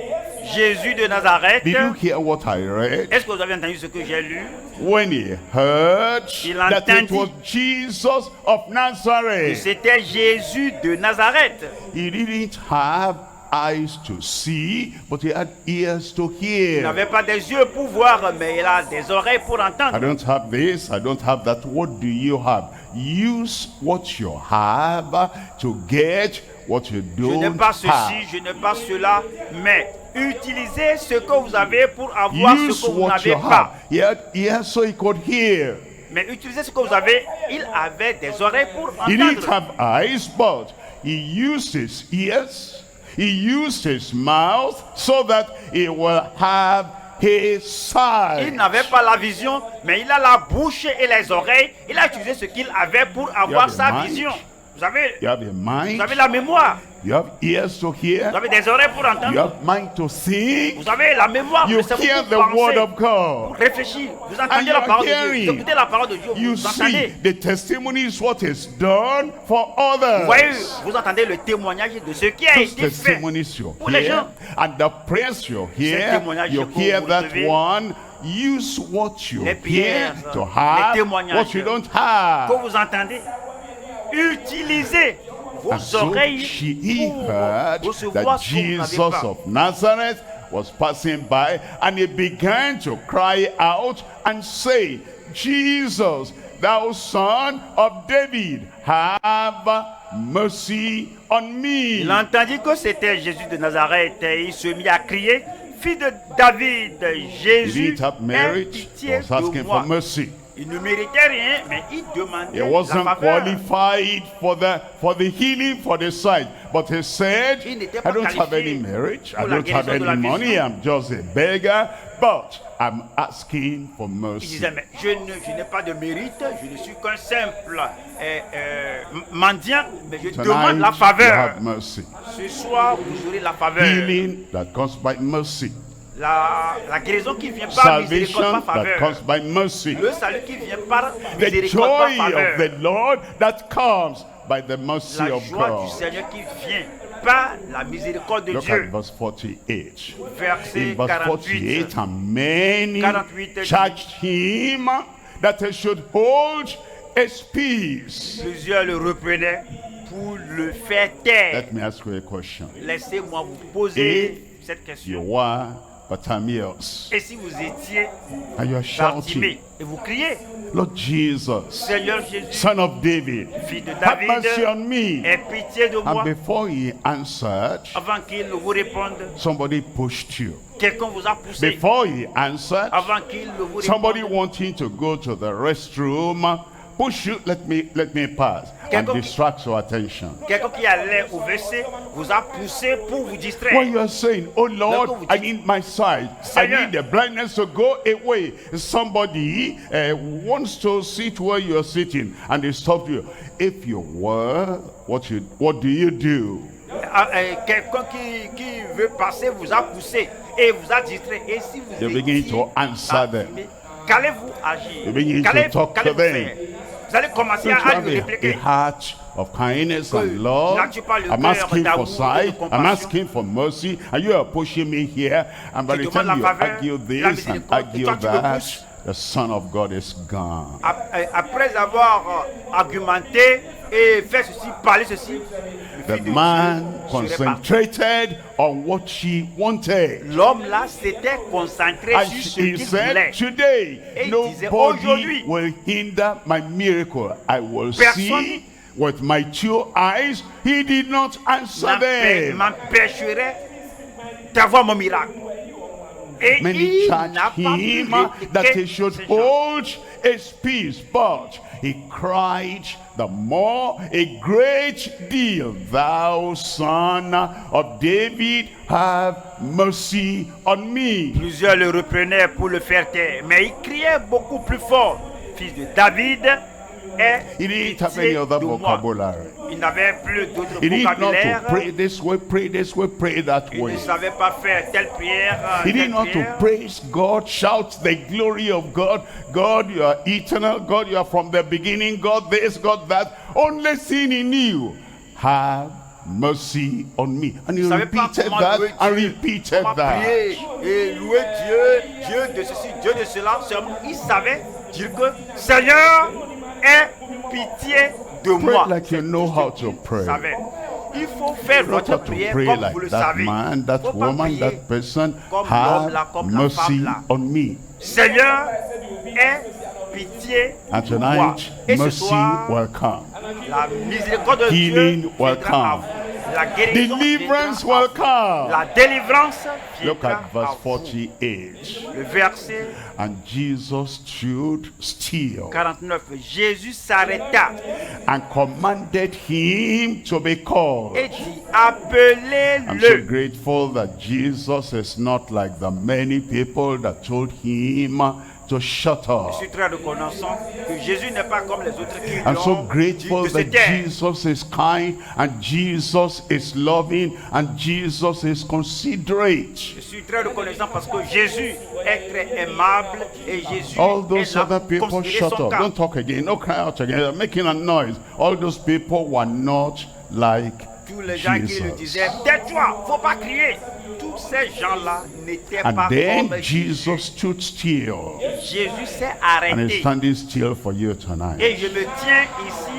Jésus de Nazareth. Did you hear what I read? Est-ce que vous avez entendu ce que j'ai lu? When he heard Il that it entendit was Jesus of Que Nazareth, c'était Jésus de Nazareth. he didn't have eyes to see, but he had ears to Il hear. n'avait pas des yeux pour voir, mais il a des oreilles pour I entendre. don't have this, I don't have that. What do you have? Use what you have to get what you Je n'ai don't pas ceci, have. je n'ai pas cela, mais utilisez ce que vous avez pour avoir Use ce que vous what n'avez you have. pas. He had ears so he could hear. Mais utilisez ce que vous avez. Il avait des oreilles pour He didn't entendre. have eyes, but he used his ears, he used his mouth so that he will have his Il sight. n'avait pas la vision, mais il a la bouche et les oreilles. Il a utilisé ce qu'il avait pour avoir the sa mind. vision. Vous avez You have a mind, la mémoire, you have ears to vous hear, avez des oreilles pour you entendre, have mind to think, vous avez la mémoire, you le cerveau hear pour the word penser, of God. pour réfléchir. Vous And entendez you la are parole de Dieu, hearing. vous écoutez la parole de Dieu, You vous see, entendez. the testimony is what is done for Vous voyez, others. vous entendez le témoignage de ce qui a Those été fait. testimonies you pour les hear, gens. and the prayers you hear, témoignages you que hear vous that recevez. one. Use what you Les hear prières, to les have témoignages what you don't que have. vous entendez. Utilisez vos And so oreilles he pour heard recevoir that ce que vous n'avez Jesus pas. of Nazareth was passing by, and he began to cry out and say, Jesus, thou son of David, have mercy on me. Il entendit que c'était Jésus de Nazareth et il se mit à crier, fils de David, He Jésus, didn't have aie merit, he pitié was de asking moi. for mercy. Il ne méritait rien, mais il demandait He la wasn't faveur. qualified for the healing, for the sight. But he said, Il n'était I pas don't have qualifié any merit, I pour la don't have guérison de la any money, vision. I'm just a beggar, but I'm asking for Il mercy. disait, mais je n'ai pas de mérite, je ne suis qu'un simple mendiant, mais je demande Tonight, la you faveur. have mercy. Ce soir, vous aurez la faveur. Healing that comes by mercy. La guérison qui vient par miséricorde, Salvation par that faveur. comes by mercy. Le salut qui vient par The miséricorde, par joy of faveur. the Lord that comes by the mercy La of joie du God. Seigneur qui vient par la miséricorde de Look Dieu. at verse 48. Verset In verse 48, 48. and many 48 charged him that he should hold his peace. Plusieurs le reprenaient pour le faire taire. Let me ask you a question. Laissez-moi vous poser cette question. You are Bartimaeus, Et si vous étiez and you are shouting, Bartimée et vous criez, Lord Jesus, Seigneur Jésus, Son of David, fils de have David, mercy on me. aie pitié de moi. And before he answered, Avant qu'il ne vous réponde, somebody pushed you. quelqu'un vous a poussé. Before he answered, Avant qu'il ne vous somebody réponde, wanting to go to the restroom push you, let me pass, and Quelqu'un- distract your attention. quelqu'un qui allait au WC vous a poussé pour vous distraire. What you are saying, oh Lord, Look, I need my sight. I Seigneur. need the blindness to go away. Somebody wants to sit where you are sitting, and they stop you. If you were, what do you do? Quelqu'un qui veut passer vous a poussé et vous a distrait. Et si vous You begin étiez to answer them. Bartimée, qu'allez-vous agir? You begin to talk to Qu'allez-vous them. faire? Vous allez commencer Don't you à have lui a répliquer. heart of kindness and Que love? n'as-tu pas le I'm cœur asking d'amour for et de sight. I'm compassion? asking for mercy. And you are pushing me here. And by Tu the demandes la time you faveur, argue la this and miséricorde, argue et toi, tu me that, pousses. the Son of God is gone. Après avoir argumenté et fait ceci, parlé ceci, le The Fils de man Dieu serait parti. concentrated on what she wanted. L'homme là s'était concentré And sur ce he qu'il said, voulait. today, Et il disait, nobody aujourd'hui, will hinder my miracle. I will personne see with my two eyes. He did not answer them. m'empêcherait d'avoir mon miracle. Et Many il charged n'a pas pu him that he répliquer should ces gens. hold his peace, but he cried the more a great deal, thou son of David, have mercy on me. Plusieurs le reprenaient pour le faire taire, mais il criait beaucoup plus fort. Fils de David, He aie didn't have any pitié other de moi. vocabulary. Il n'avait plus d'autre He didn't know vocabulaire. to pray this way, pray that Il way. ne savait pas faire telle prière, He telle didn't know to prière. praise God, shout the glory of God. God, you are eternal. God, you are from the beginning. God this, God that. Only thing he knew, have mercy on me. And he Il ne savait pas repeated comment that louer and Dieu, repeated comment that. prier et louer Dieu, Dieu de ceci, Dieu de cela. Seulement, il savait dire que Seigneur, aie pitié de Pray moi. like you know how to pray. Savait. Il faut faire You don't votre have to prière pray comme like vous le that savez. man, that Faut pas woman, prier that person. comme l'homme là, Have comme la mercy femme là. on me. Seigneur, aie pitié And de moi. tonight, Et ce mercy soir, will come. la miséricorde de Healing Dieu will viendra à come. vous. La guérison Deliverance viendra à will vous. come. La délivrance Look viendra at à verse vous. 48. Le verset And Jesus stood still 49. Jésus s'arrêta and commanded him to be called. et dit, I'm so appelez-le. grateful that Jesus is not like the many people that told him to shut Je up. suis très reconnaissant que Jésus n'est pas comme les autres qui I'm so l'ont dit grateful de se that taire. Jesus is kind and Jesus is loving and Jesus is considerate. Je suis très reconnaissant parce que Jésus est très aimable et Jésus All est those là other pour people, considérer shut son up. cas. Don't talk again. Don't cry out again. They're making a noise. All those people were not like Tous les gens qui le Jesus. disaient, tais-toi, faut pas crier. Tous ces gens-là n'étaient pas And then comme Jesus stood still. Jésus s'est And he's arrêté. standing still for you tonight. Et je me tiens ici.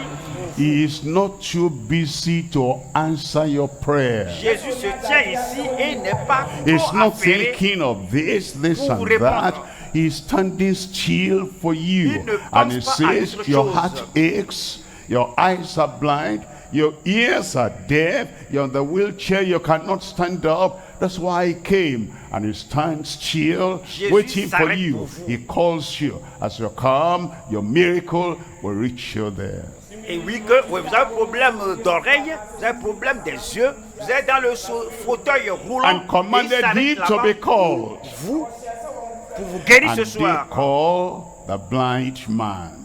He is not too busy to answer your prayer. Jésus se tient ici et n'est pas He's trop not affairé. thinking of this pour vous and répondre. that. He's standing still for you. Il ne And pense he pas à says, autre your chose. heart aches, your eyes are blind, your ears are deaf, you're in the wheelchair, you cannot stand up. That's why he came. And he stands still, Jésus waiting for s'arrête you. pour vous. He calls you. As you come, your miracle will reach you there. Et oui, que oui, vous avez un problème d'oreille, vous avez un problème des yeux, vous êtes dans le fauteuil roulant. And commanded et il s'arrête him to là-bas be called. pour vous guérir And ce they soir. call the blind man,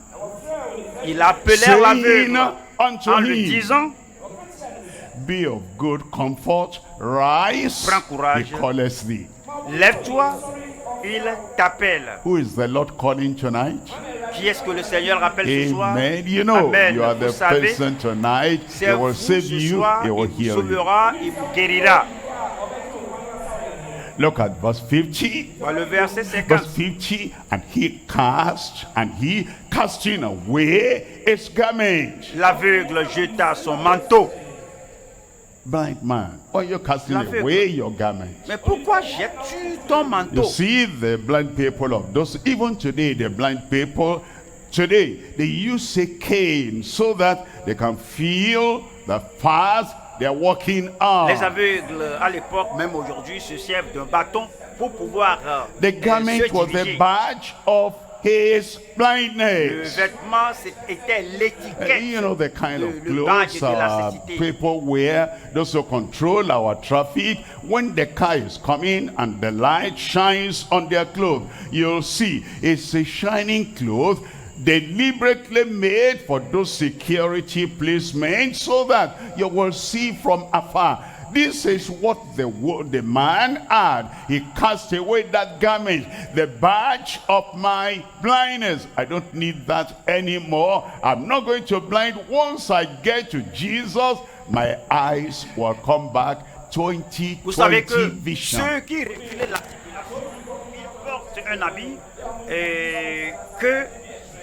Il appelait saying l'aveugle unto en lui him, disant, be of good comfort, rise, Prends courage. he calleth thee. lève-toi, il t'appelle. Who is the Lord calling tonight? Qui est-ce que le Seigneur appelle ce soir? Amen. You know, Amen. you are Vous the savez, person tonight. c'est He vous will save ce you, soir, he il will vous heal you. sauvera, il vous guérira. Look at verse 50. Voilà le verset 50. Verse 50, and he casting away his garment. L'aveugle jeta son manteau. Blind man, why are you casting L'aveugle. away your garment? Mais pourquoi jettes-tu ton You manteau? see, the blind people of those, even today, the blind people, today, they use a cane so that they can feel the path they're walking on. Les aveugles, à l'époque, même aujourd'hui, se servent d'un bâton pour pouvoir The garment se was the diriger. badge of his Le blindness. vêtement, c'était l'étiquette. You know the kind of le badge clothes de la cécité. people wear, those who control our traffic. When the car is coming and the light shines on their clothes, you'll see it's a shining cloth deliberately made for those security policemen so that you will see from afar. This is what the man had. He cast away that garment, the badge of my blindness. I don't need that anymore. I'm not going to blind. Once I get to Jesus, my eyes will come back. Vous savez 20/20 que vision. ceux qui refulaient la circulation, ils portent un habit et que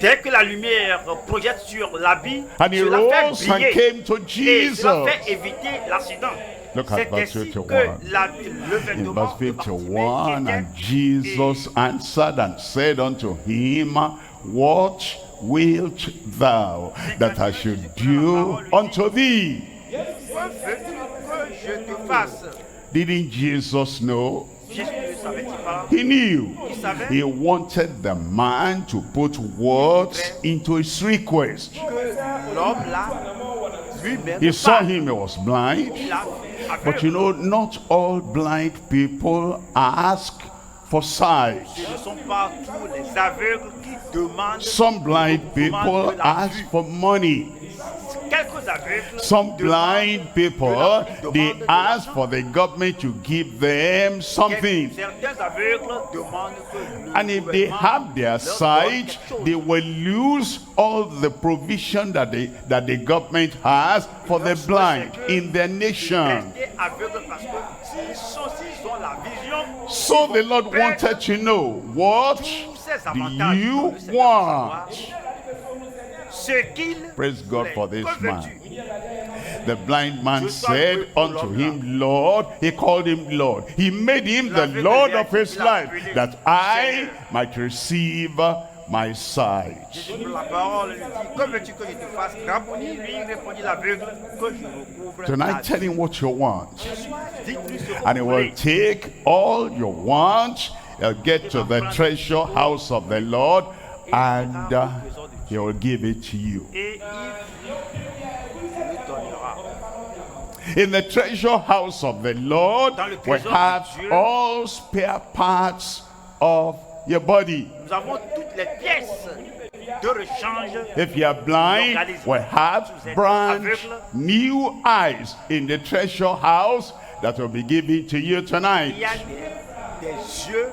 dès que la lumière projette sur l'habit, And he cela rose fait and briller came to et cela Jesus. fait éviter l'accident. Look at C'est verse ainsi 51. que le In vêtement verse de 51, Bartimée and Jesus answered and said unto him, what wilt thou that I should do unto thee? Que veux-tu que je te fasse? Didn't Jesus know? Jésus ne savait-il pas? He knew. Il savait He wanted the man to put words into his request. que l'homme là, lui-même, He saw parle. him, he was blind. Il a But you know, not all blind people ask for sight. Ce ne sont pas tous les aveugles qui demandent. Some blind people ask for money. Quelques aveugles. Some blind people, they demandent de ask l'argent. for the government to give them something. Certains aveugles demandent que le And if they gouvernement have their leur donne sight, quelque chose. they will lose all the provision that the government has for the blind in their nation. Rester aveugle parce que s'ils ont la vision, So the Lord wanted to know, what tous ces do avantages you que le Seigneur want? doit ce qu'il Praise God voulait. for this Que man. veux-tu? The blind man Je sois said loué pour unto l'homme him, Lord. He called him Lord. He made him the L'aveugle Lord lui a of dit, his il a life, appelé that I Seigneur. might receive my sight. Jésus prit la parole et lui dit, que veux-tu que je te fasse? Rabboni, lui répondit l'aveugle, que je recouvre Tonight, la tell him what you want. Dites-lui ce que And he vous will voulez. take all you want. He'll get to the treasure house of the Lord, and he will give it to you. Et il lui donnera. In the treasure house of the Lord, Dans le we trésor have de Dieu, all spare parts of your body. Nous avons toutes les pièces de rechange. If you are blind, we have brand new eyes in the treasure house that will be given to you Il tonight. y a des yeux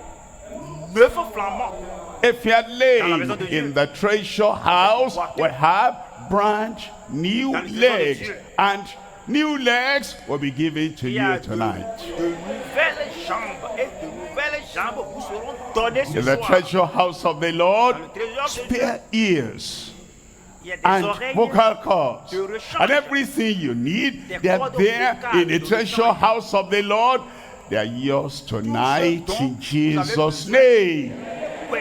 neufs flammants. If you are Dans la lame maison de Dieu. in the treasure house, we have brand new Dans le trésor de legs, Dieu. and new legs will be given to Il y a you tonight. de nouvelles jambes et de nouvelles jambes vous seront données ce In the soir. treasure house of the Lord, Dans le trésor de Dieu, spare ears il y a des and oreilles. vocal cords de rechange. and everything you need. Des They are cordes there vocales in the de treasure rechange. house of the Lord. They are yours tonight dont in vous Jesus' avez name. Oui,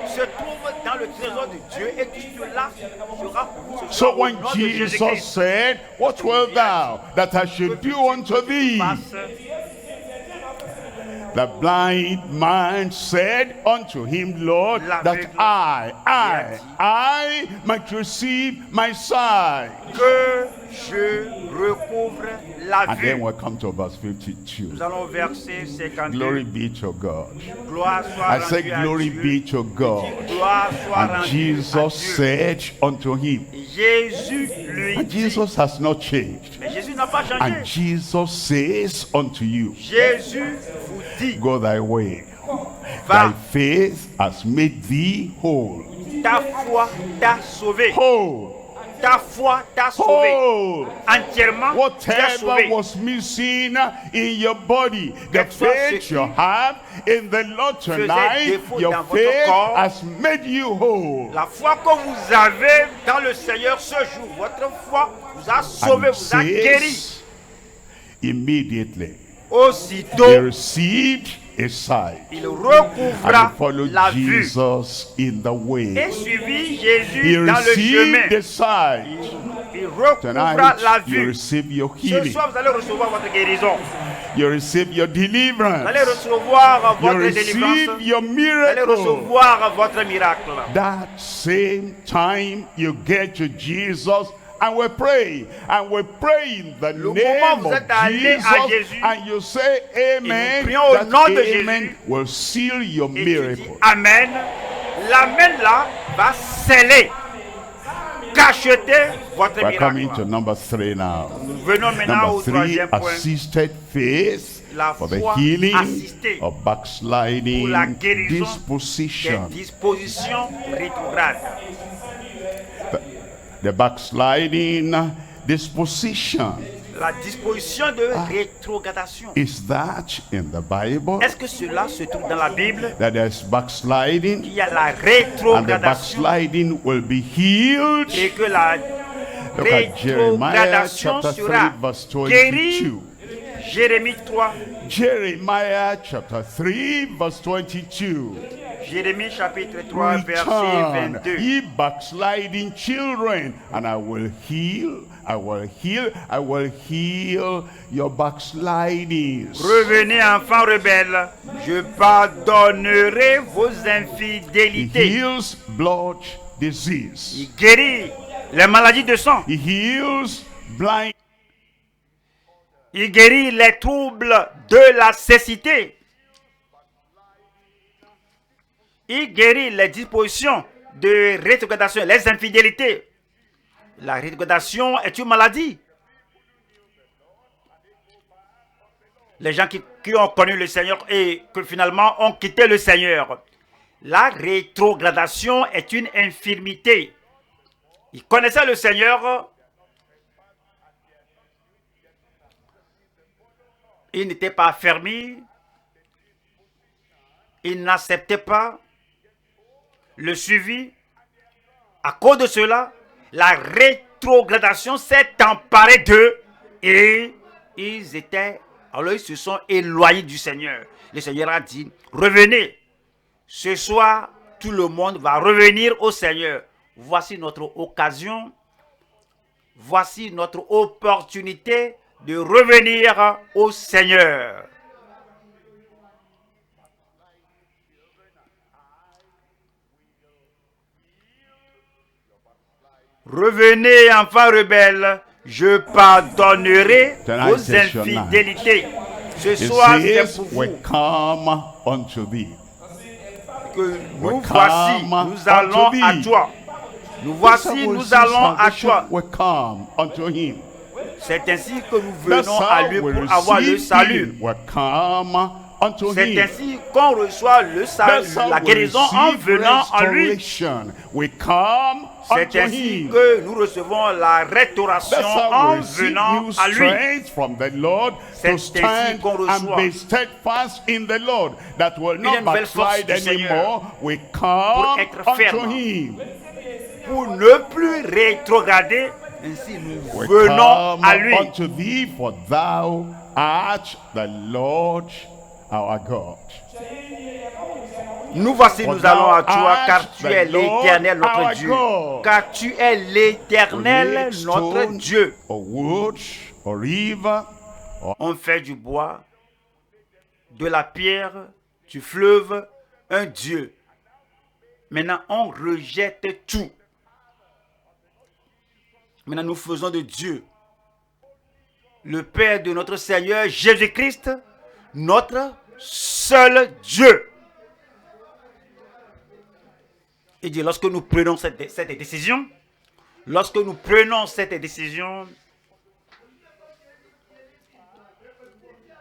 se trouve dans le trésor de Dieu et tout cela sera pour vous ce soir So au when nom de Jesus Jésus-Christ. said, "What wilt thou that I should do unto thee?" Passe. The blind man said unto him, Lord, that L'aveugle I might receive my sight. Que je recouvre la And vue. then we'll come to verse Nous 52. allons au verset 52. Glory be to God. Gloire soit I say, rendue à glory Dieu. be to God. Gloire soit And rendue à Jesus Dieu. said unto him, Jésus lui and dit, Jesus has not changed. mais Jésus n'a pas changé. And Jesus says unto you, Jésus vous dit, go thy way. va, Thy faith has made thee whole. ta foi t'a sauvé. Whole. Ta foi t'a sauvé. Whole. Entièrement t'a Whatever sauvé. was missing in your body, the Quel soit faith ce you qui have in the Lord tonight, défaut your dans votre faith corps, has made you whole. La foi que vous avez dans le Seigneur ce jour, votre foi vous a sauvé, And it vous a guéri. says, immediately he Aussitôt, received a sight il and recouvra he followed la vue Jesus in the et way. suivit He Jésus dans le received chemin. the sight. Il recouvra Tonight la you vue. receive your Ce healing. soir, vous allez recevoir votre guérison. You receive your Vous allez deliverance. recevoir You votre délivrance. receive your Vous allez miracle. recevoir votre miracle. That same time you get to Jesus and we pray in the Le moment name où vous of êtes allé à Jesus Jésus, and you say amen, prions au that nom de amen Jésus. will seal your Et tu dis miracle. Amen. L'amen là va sceller, cacheter votre We're coming miracle. to number 3 now. Nous venons maintenant au Number 3, troisième point. assisted faith La for the foi healing assistée of pour backsliding la guérison des disposition. dispositions rétrogrades. The backsliding disposition. La disposition de rétrogradation. Is that in the Bible? Est-ce que cela se trouve dans la Bible? That there's backsliding Il y a la and the rétrogradation backsliding will be healed. et que la Look at Jeremiah rétrogradation chapter 3 sera verse guérie. 22. Jérémie 3, Jeremiah chapter 3 verse 22. Jérémie chapitre 3, verset Return, 22. ye backsliding children, and I will heal your backslidings. Revenez, enfants rebelles, je pardonnerai vos He infidélités. heals blood disease. Il guérit les maladies de sang. He heals blind. Il guérit les troubles de la cécité. Il guérit les dispositions de rétrogradation, les infidélités. La rétrogradation est une maladie. Les gens qui ont connu le Seigneur et que finalement ont quitté le Seigneur. La rétrogradation est une infirmité. Ils connaissaient le Seigneur. Ils n'étaient pas affermis. Ils n'acceptaient pas le suivi. À cause de cela, la rétrogradation s'est emparée d'eux et ils se sont éloignés du Seigneur. Le Seigneur a dit, revenez. Ce soir, tout le monde va revenir au Seigneur. Voici notre occasion. Voici notre opportunité de revenir au Seigneur. Revenez, enfants rebelles, je pardonnerai vos infidélités. Ce soir, c'est pour vous que nous voici, nous allons à toi. Nous voici, nous allons à toi. C'est ainsi que nous venons à lui pour avoir le salut. C'est ainsi qu'on reçoit le salut, la guérison en venant en lui. C'est ainsi que nous recevons la restauration en venant à lui. C'est ainsi qu'on reçoit une nouvelle force du Seigneur pour être ferme, pour ne plus rétrograder. Ainsi nous venons à lui. Nous voici, nous allons à toi, car tu es l'Éternel, notre Dieu. Car tu es l'Éternel, notre Dieu. On fait du bois, de la pierre, du fleuve, un Dieu. Maintenant, on rejette tout. Maintenant, nous faisons de Dieu le Père de notre Seigneur Jésus-Christ, notre seul Dieu. Il dit, lorsque nous prenons cette décision,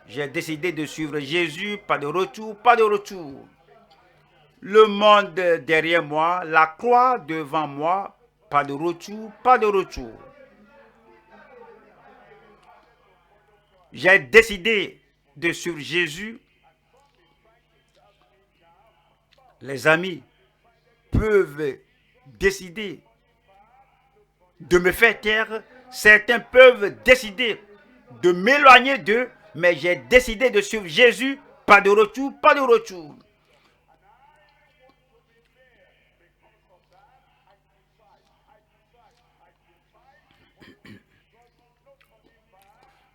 j'ai décidé de suivre Jésus, pas de retour, pas de retour. Le monde derrière moi, la croix devant moi, pas de retour, pas de retour. J'ai décidé de suivre Jésus. Les amis peuvent décider de me faire taire. Certains peuvent décider de m'éloigner d'eux, mais j'ai décidé de suivre Jésus. Pas de retour, pas de retour.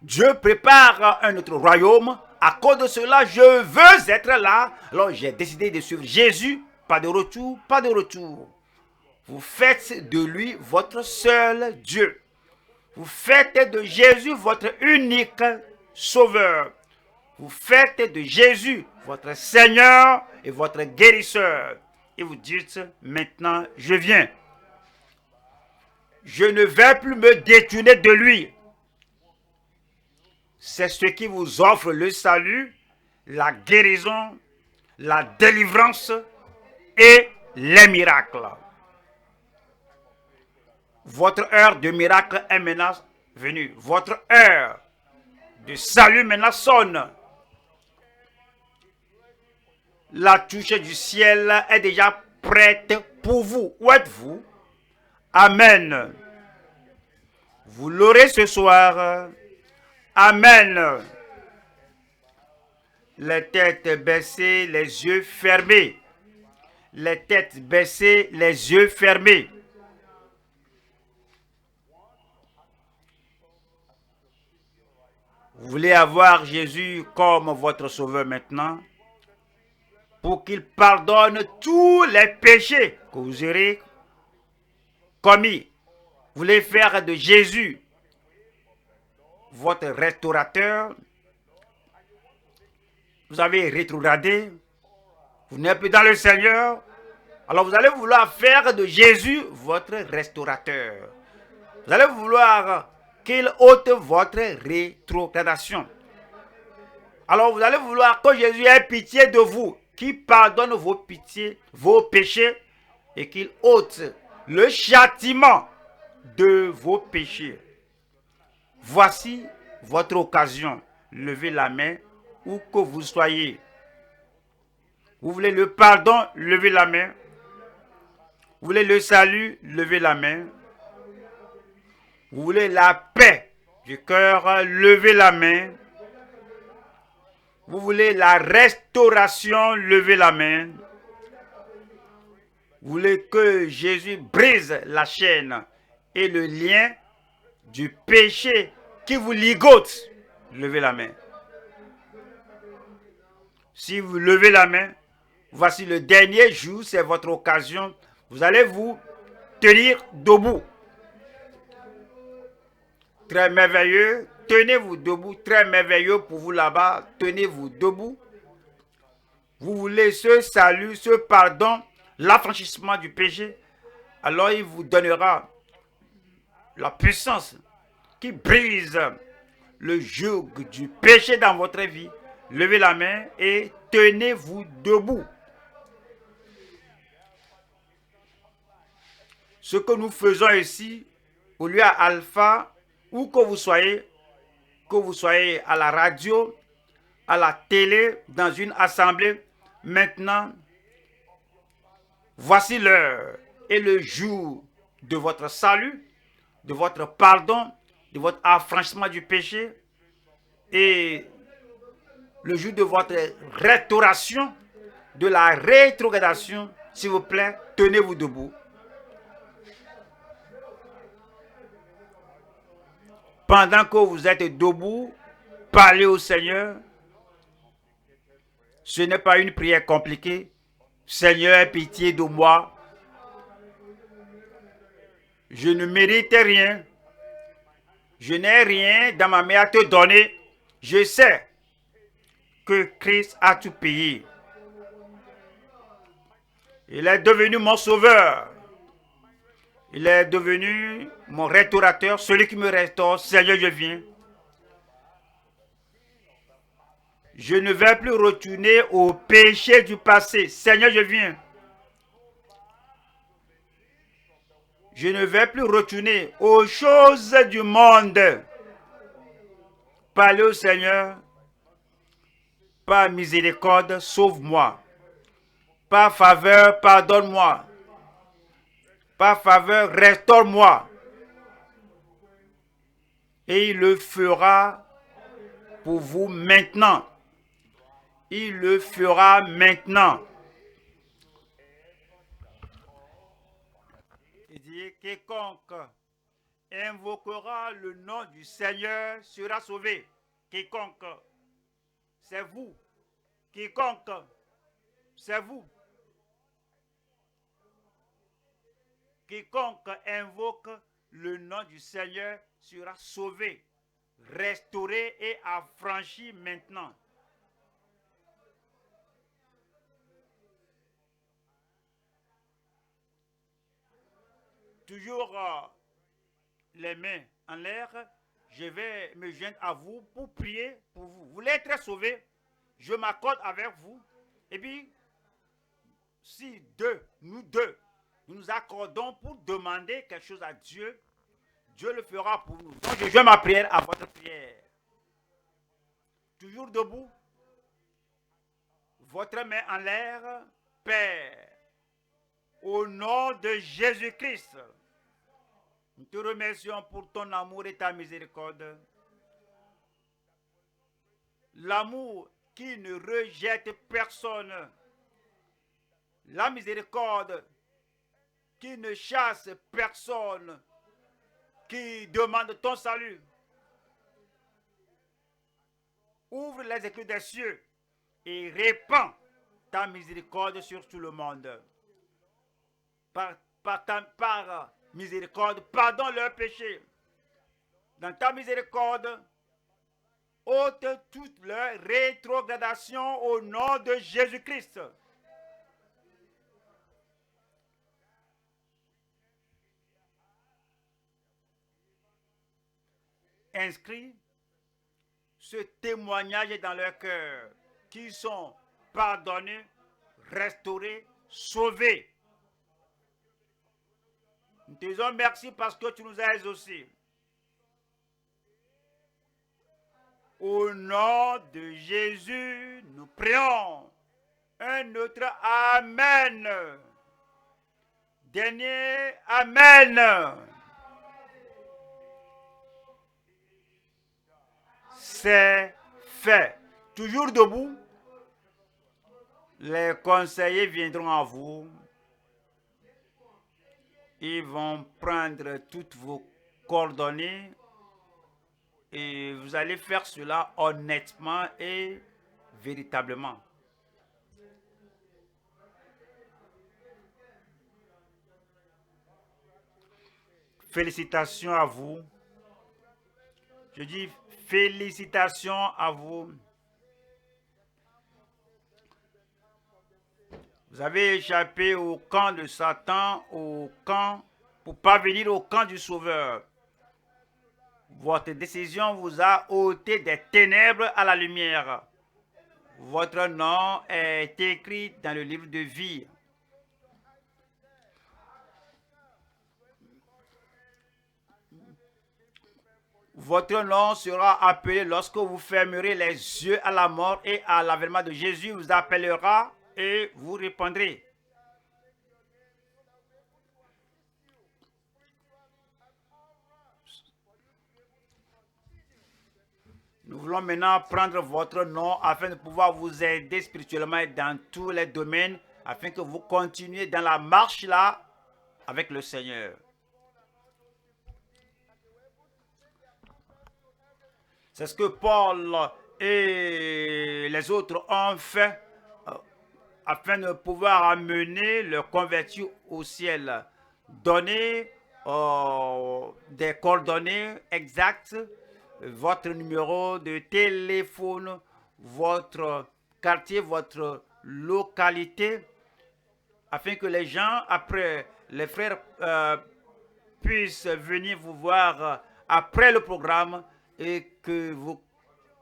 Dieu prépare un autre royaume. À cause de cela, je veux être là. Alors j'ai décidé de suivre Jésus. Pas de retour, pas de retour. Vous faites de lui votre seul Dieu. Vous faites de Jésus votre unique sauveur. Vous faites de Jésus votre Seigneur et votre guérisseur. Et vous dites, maintenant, je viens. Je ne vais plus me détourner de lui. C'est ce qui vous offre le salut, la guérison, la délivrance et les miracles. Votre heure de miracle est maintenant venue. Votre heure de salut maintenant sonne. La touche du ciel est déjà prête pour vous. Où êtes-vous? Amen. Vous l'aurez ce soir. Amen. Les têtes baissées, les yeux fermés. Les têtes baissées, les yeux fermés. Vous voulez avoir Jésus comme votre sauveur maintenant, pour qu'il pardonne tous les péchés que vous aurez commis. Vous voulez faire de Jésus votre restaurateur. Vous avez rétrogradé. Vous n'êtes plus dans le Seigneur. Alors vous allez vouloir faire de Jésus votre restaurateur. Vous allez vouloir qu'il ôte votre rétrogradation. Alors vous allez vouloir que Jésus ait pitié de vous, qu'il pardonne vos pitiés, vos péchés, et qu'il ôte le châtiment de vos péchés. Voici votre occasion. Levez la main où que vous soyez. Vous voulez le pardon, levez la main. Vous voulez le salut, levez la main. Vous voulez la paix du cœur, levez la main. Vous voulez la restauration, levez la main. Vous voulez que Jésus brise la chaîne et le lien du péché qui vous ligote, levez la main. Si vous levez la main, voici le dernier jour, c'est votre occasion. Vous allez vous tenir debout. Très merveilleux. Tenez-vous debout. Très merveilleux pour vous là-bas. Tenez-vous debout. Vous voulez ce salut, ce pardon, l'affranchissement du péché. Alors il vous donnera la puissance qui brise le joug du péché dans votre vie. Levez la main et tenez-vous debout. Ce que nous faisons ici, au lieu à Alpha, où que vous soyez à la radio, à la télé, dans une assemblée, maintenant, voici l'heure et le jour de votre salut, de votre pardon, de votre affranchissement du péché et le jour de votre restauration, de la rétrogradation. S'il vous plaît, tenez-vous debout. Pendant que vous êtes debout, parlez au Seigneur. Ce n'est pas une prière compliquée. Seigneur, aie pitié de moi. Je ne mérite rien. Je n'ai rien dans ma main à te donner. Je sais que Christ a tout payé. Il est devenu mon sauveur. Il est devenu mon restaurateur, celui qui me restaure. Seigneur, je viens. Je ne vais plus retourner au péché du passé. Seigneur, je viens. Je ne vais plus retourner aux choses du monde. Parlez au Seigneur. Par miséricorde, sauve-moi. Par faveur, pardonne-moi. Par faveur, restaure-moi. Et il le fera pour vous maintenant. Il le fera maintenant. Il dit, quiconque invoquera le nom du Seigneur sera sauvé. Quiconque, c'est vous. Quiconque, c'est vous. Quiconque invoque le nom du Seigneur sera sauvé, restauré et affranchi maintenant. Toujours les mains en l'air, je vais me joindre à vous pour prier pour vous. Vous voulez être sauvé, je m'accorde avec vous. Et puis, si nous nous accordons pour demander quelque chose à Dieu, Dieu le fera pour nous. Donc, je joins ma prière à votre prière. Toujours debout, votre main en l'air, Père, au nom de Jésus-Christ, nous te remercions pour ton amour et ta miséricorde. L'amour qui ne rejette personne. La miséricorde qui ne chasse personne, qui demande ton salut. Ouvre les écluses des cieux et répands ta miséricorde sur tout le monde. Par miséricorde, pardonne leurs péchés. Dans ta miséricorde, ôte toute leur rétrogradation au nom de Jésus-Christ. inscrit ce témoignage dans leur cœur, qui sont pardonnés, restaurés, sauvés. Nous te disons merci parce que tu nous as exaucés. Au nom de Jésus, nous prions. Un autre Amen. Dernier Amen. C'est fait. Toujours debout. Les conseillers viendront à vous. Ils vont prendre toutes vos coordonnées et vous allez faire cela honnêtement et véritablement. Félicitations à vous. Je dis félicitations à vous. Vous avez échappé au camp de Satan, au camp, pour parvenir au camp du Sauveur. Votre décision vous a ôté des ténèbres à la lumière. Votre nom est écrit dans le livre de vie. Votre nom sera appelé lorsque vous fermerez les yeux à la mort et à l'avènement de Jésus vous appellera et vous répondrez. Nous voulons maintenant prendre votre nom afin de pouvoir vous aider spirituellement dans tous les domaines, afin que vous continuiez dans la marche là avec le Seigneur. C'est ce que Paul et les autres ont fait afin de pouvoir amener le converti au ciel. Donner des coordonnées exactes, votre numéro de téléphone, votre quartier, votre localité, afin que les gens, après, les frères puissent venir vous voir après le programme et que vous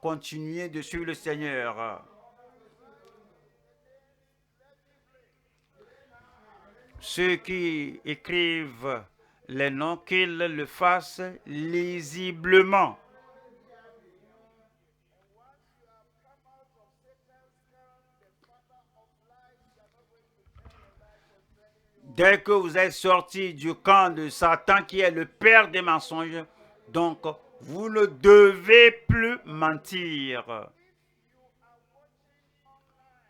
continuiez de suivre le Seigneur. Ceux qui écrivent les noms, qu'ils le fassent lisiblement. Dès que vous êtes sortis du camp de Satan, qui est le père des mensonges, donc vous ne devez plus mentir.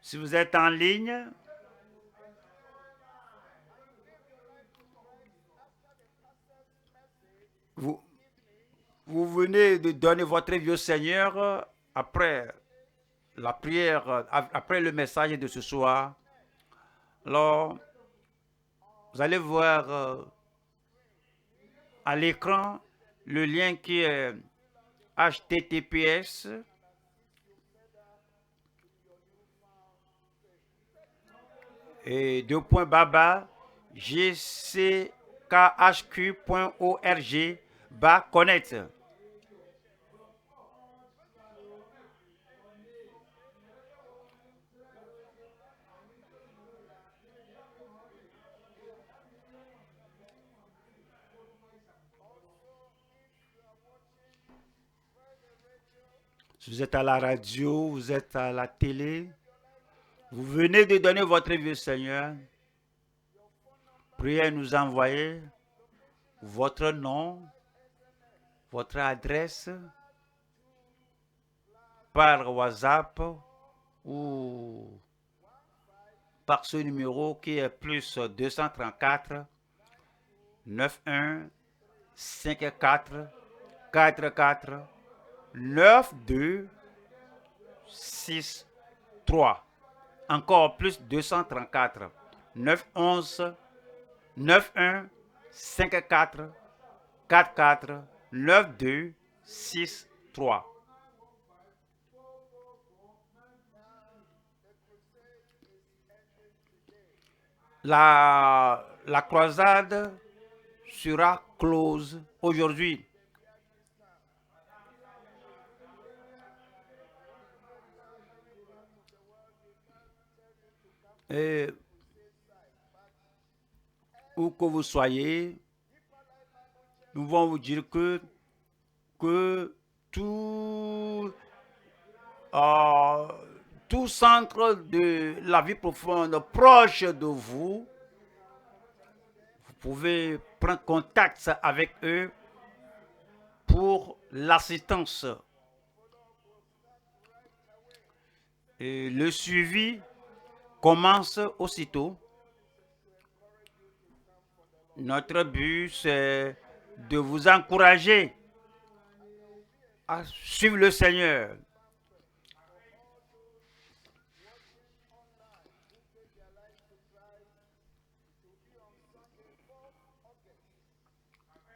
Si vous êtes en ligne, vous venez de donner votre vie au Seigneur après la prière, après le message de ce soir. Alors, vous allez voir à l'écran le lien qui est https et gckhq.org/connect. Si vous êtes à la radio, vous êtes à la télé, vous venez de donner votre vie au Seigneur, priez à nous envoyer votre nom, votre adresse par WhatsApp ou par ce numéro qui est plus 234 91 54 44 92 63. Encore plus 234 911 91 54 44 92 63. La croisade sera close aujourd'hui. Et où que vous soyez, nous voulons vous dire que tout, euh, tout centre de la vie profonde proche de vous, vous pouvez prendre contact avec eux pour l'assistance. Et le suivi commence aussitôt. Notre but, c'est de vous encourager à suivre le Seigneur.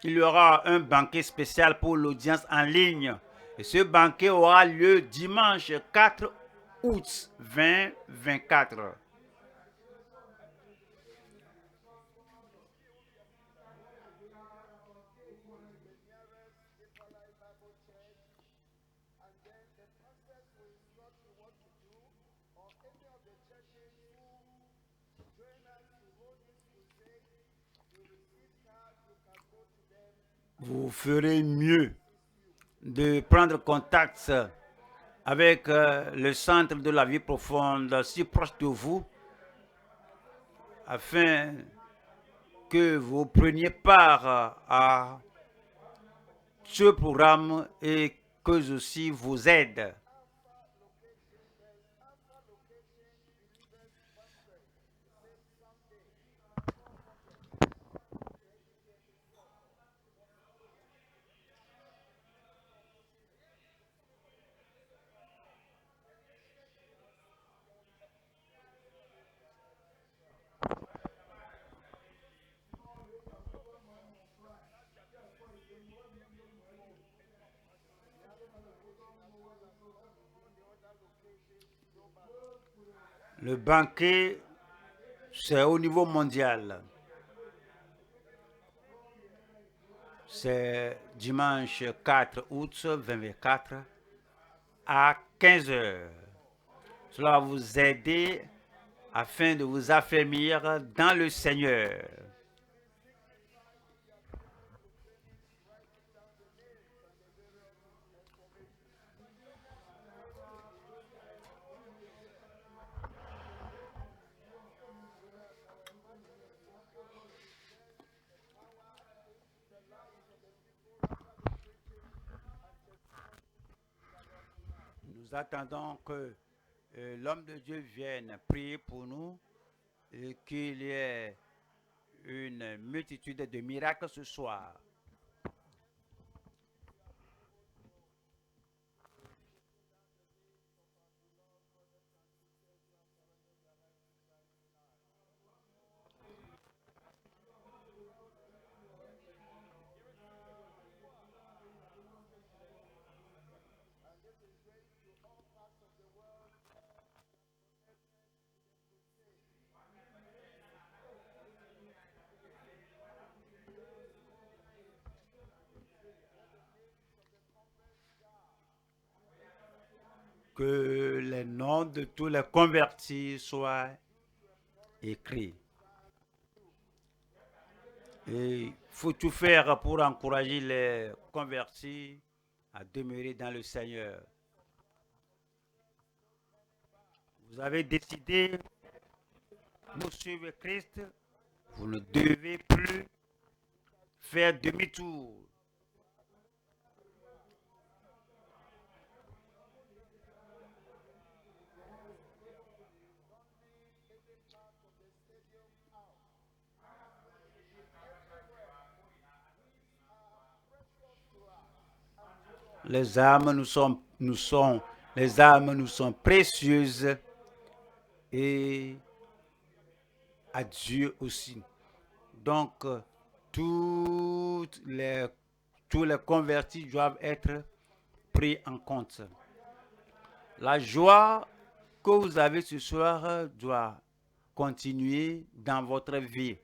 Il y aura un banquet spécial pour l'audience en ligne. Et ce banquet aura lieu dimanche 4 août 2024. Vous ferez mieux de prendre contact avec le centre de la vie profonde si proche de vous, afin que vous preniez part à ce programme et que aussi vous aide. Le banquet, c'est au niveau mondial. C'est dimanche 4 août 2024 à 15 heures. Cela va vous aider afin de vous affermir dans le Seigneur. Nous attendons que l'homme de Dieu vienne prier pour nous et qu'il y ait une multitude de miracles ce soir. Que les noms de tous les convertis soient écrits. Et il faut tout faire pour encourager les convertis à demeurer dans le Seigneur. Vous avez décidé de suivre Christ, vous ne devez plus faire demi-tour. Les âmes les âmes nous sont précieuses et à Dieu aussi. Donc, tous les convertis doivent être pris en compte. La joie que vous avez ce soir doit continuer dans votre vie.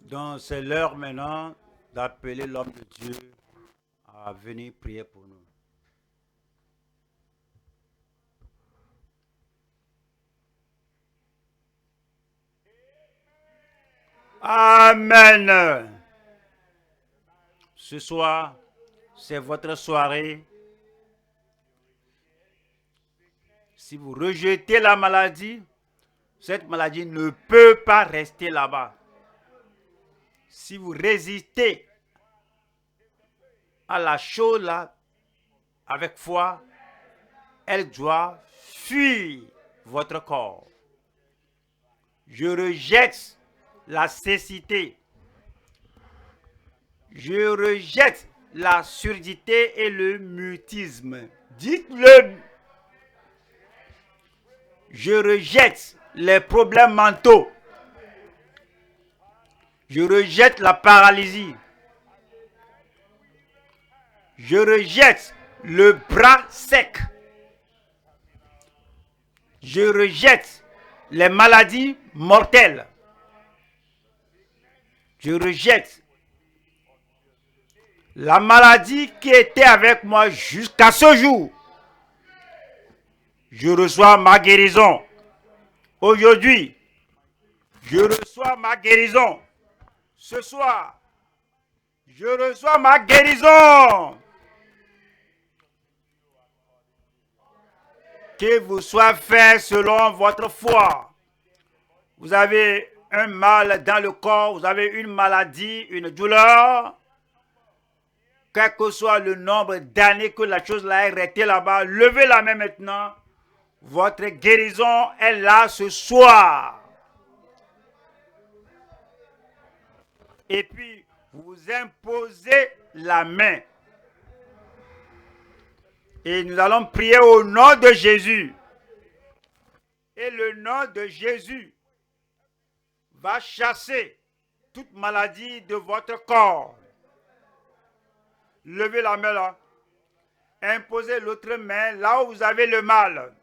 Donc c'est l'heure maintenant d'appeler l'homme de Dieu à venir prier pour nous. Amen. Ce soir, c'est votre soirée. Si vous rejetez la maladie, cette maladie ne peut pas rester là-bas. Si vous résistez à la chose là avec foi, elle doit fuir votre corps. Je rejette la cécité. Je rejette la surdité et le mutisme. Dites-le. Je rejette les problèmes mentaux. Je rejette la paralysie. Je rejette le bras sec. Je rejette les maladies mortelles. Je rejette la maladie qui était avec moi jusqu'à ce jour. Je reçois ma guérison. Aujourd'hui, je reçois ma guérison. Ce soir, je reçois ma guérison. Que vous soit fait selon votre foi. Vous avez un mal dans le corps, vous avez une maladie, une douleur. Quel que soit le nombre d'années que la chose là est restée là-bas, levez la main maintenant. Votre guérison est là ce soir. Et puis, vous imposez la main. Et nous allons prier au nom de Jésus. Et le nom de Jésus va chasser toute maladie de votre corps. Levez la main là. Imposez l'autre main là où vous avez le mal.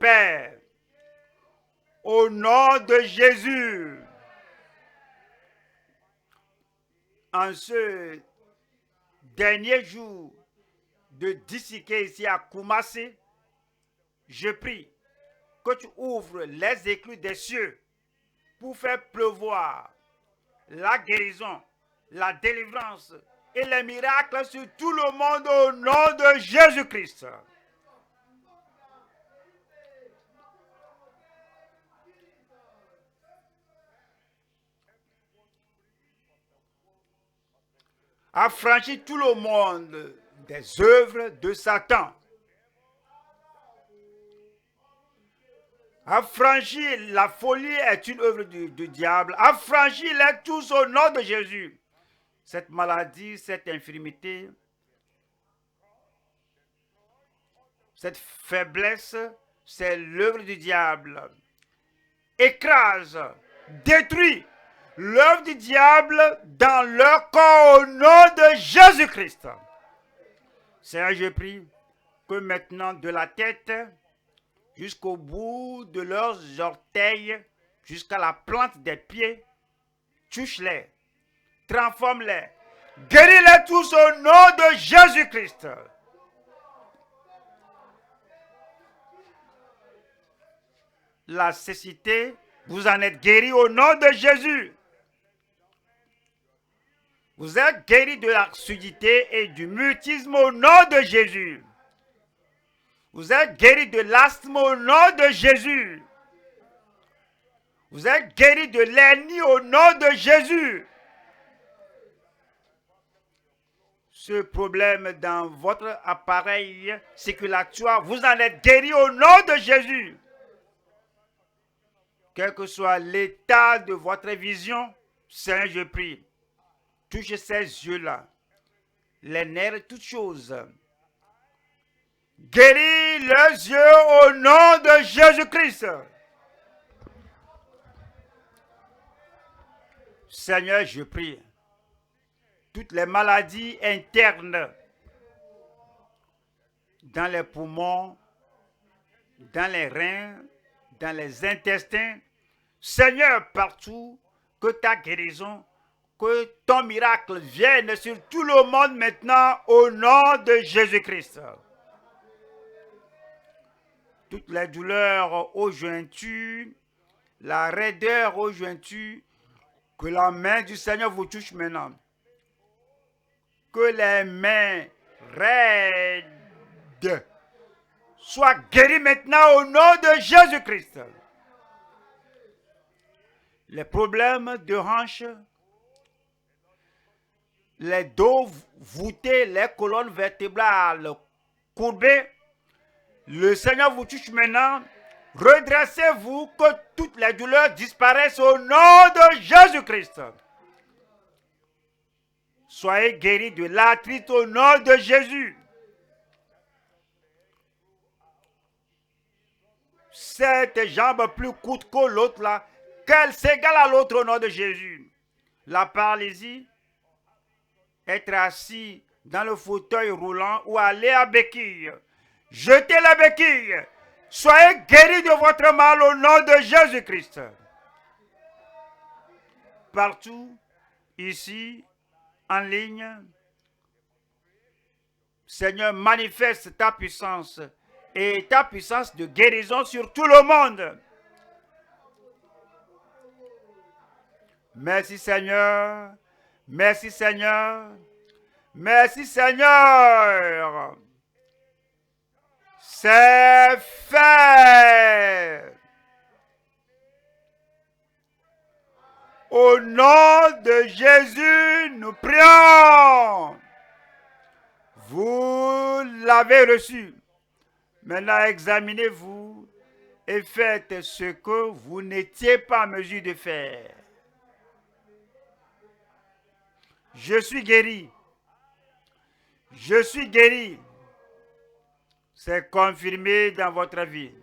Père, au nom de Jésus, en ce dernier jour de Disiké ici à Koumassi, je prie que tu ouvres les écluses des cieux pour faire pleuvoir la guérison, la délivrance et les miracles sur tout le monde au nom de Jésus-Christ. Affranchis tout le monde des œuvres de Satan. Affranchis, la folie est une œuvre du diable. Affranchis-les tous au nom de Jésus. Cette maladie, cette infirmité, cette faiblesse, c'est l'œuvre du diable. Écrase, détruis l'œuvre du diable dans leur corps au nom de Jésus-Christ. Seigneur, je prie que maintenant de la tête jusqu'au bout de leurs orteils, jusqu'à la plante des pieds, touche-les, transforme-les, guéris-les tous au nom de Jésus-Christ. La cécité, vous en êtes guéris au nom de Jésus. Vous êtes guéris de la surdité et du mutisme au nom de Jésus. Vous êtes guéris de l'asthme au nom de Jésus. Vous êtes guéris de l'hernie au nom de Jésus. Ce problème dans votre appareil circulatoire, vous en êtes guéris au nom de Jésus. Quel que soit l'état de votre vision, Seigneur, je prie, touchez ces yeux-là, les nerfs, toutes choses. Guéris les yeux au nom de Jésus-Christ. Seigneur, je prie, toutes les maladies internes dans les poumons, dans les reins, dans les intestins, Seigneur, partout, que ta guérison, que ton miracle vienne sur tout le monde maintenant au nom de Jésus-Christ. Toutes les douleurs aux jointures, la raideur aux jointures, que la main du Seigneur vous touche maintenant. Que les mains raides soient guéries maintenant au nom de Jésus-Christ. Les problèmes de hanches, les dos voûtés, les colonnes vertébrales courbées, le Seigneur vous touche maintenant. Redressez-vous, que toutes les douleurs disparaissent au nom de Jésus-Christ. Soyez guéris de l'arthrite au nom de Jésus. Cette jambe plus courte que l'autre là, qu'elle s'égale à l'autre au nom de Jésus. La paralysie, être assis dans le fauteuil roulant ou aller à béquille. Jetez la béquille. Soyez guéris de votre mal au nom de Jésus-Christ. Partout, ici, en ligne, Seigneur, manifeste ta puissance et ta puissance de guérison sur tout le monde. Merci Seigneur. Merci Seigneur. Merci Seigneur. C'est fait. Au nom de Jésus, nous prions. Vous l'avez reçu. Maintenant, examinez-vous et faites ce que vous n'étiez pas en mesure de faire. Je suis guéri. Je suis guéri. C'est confirmé dans votre vie.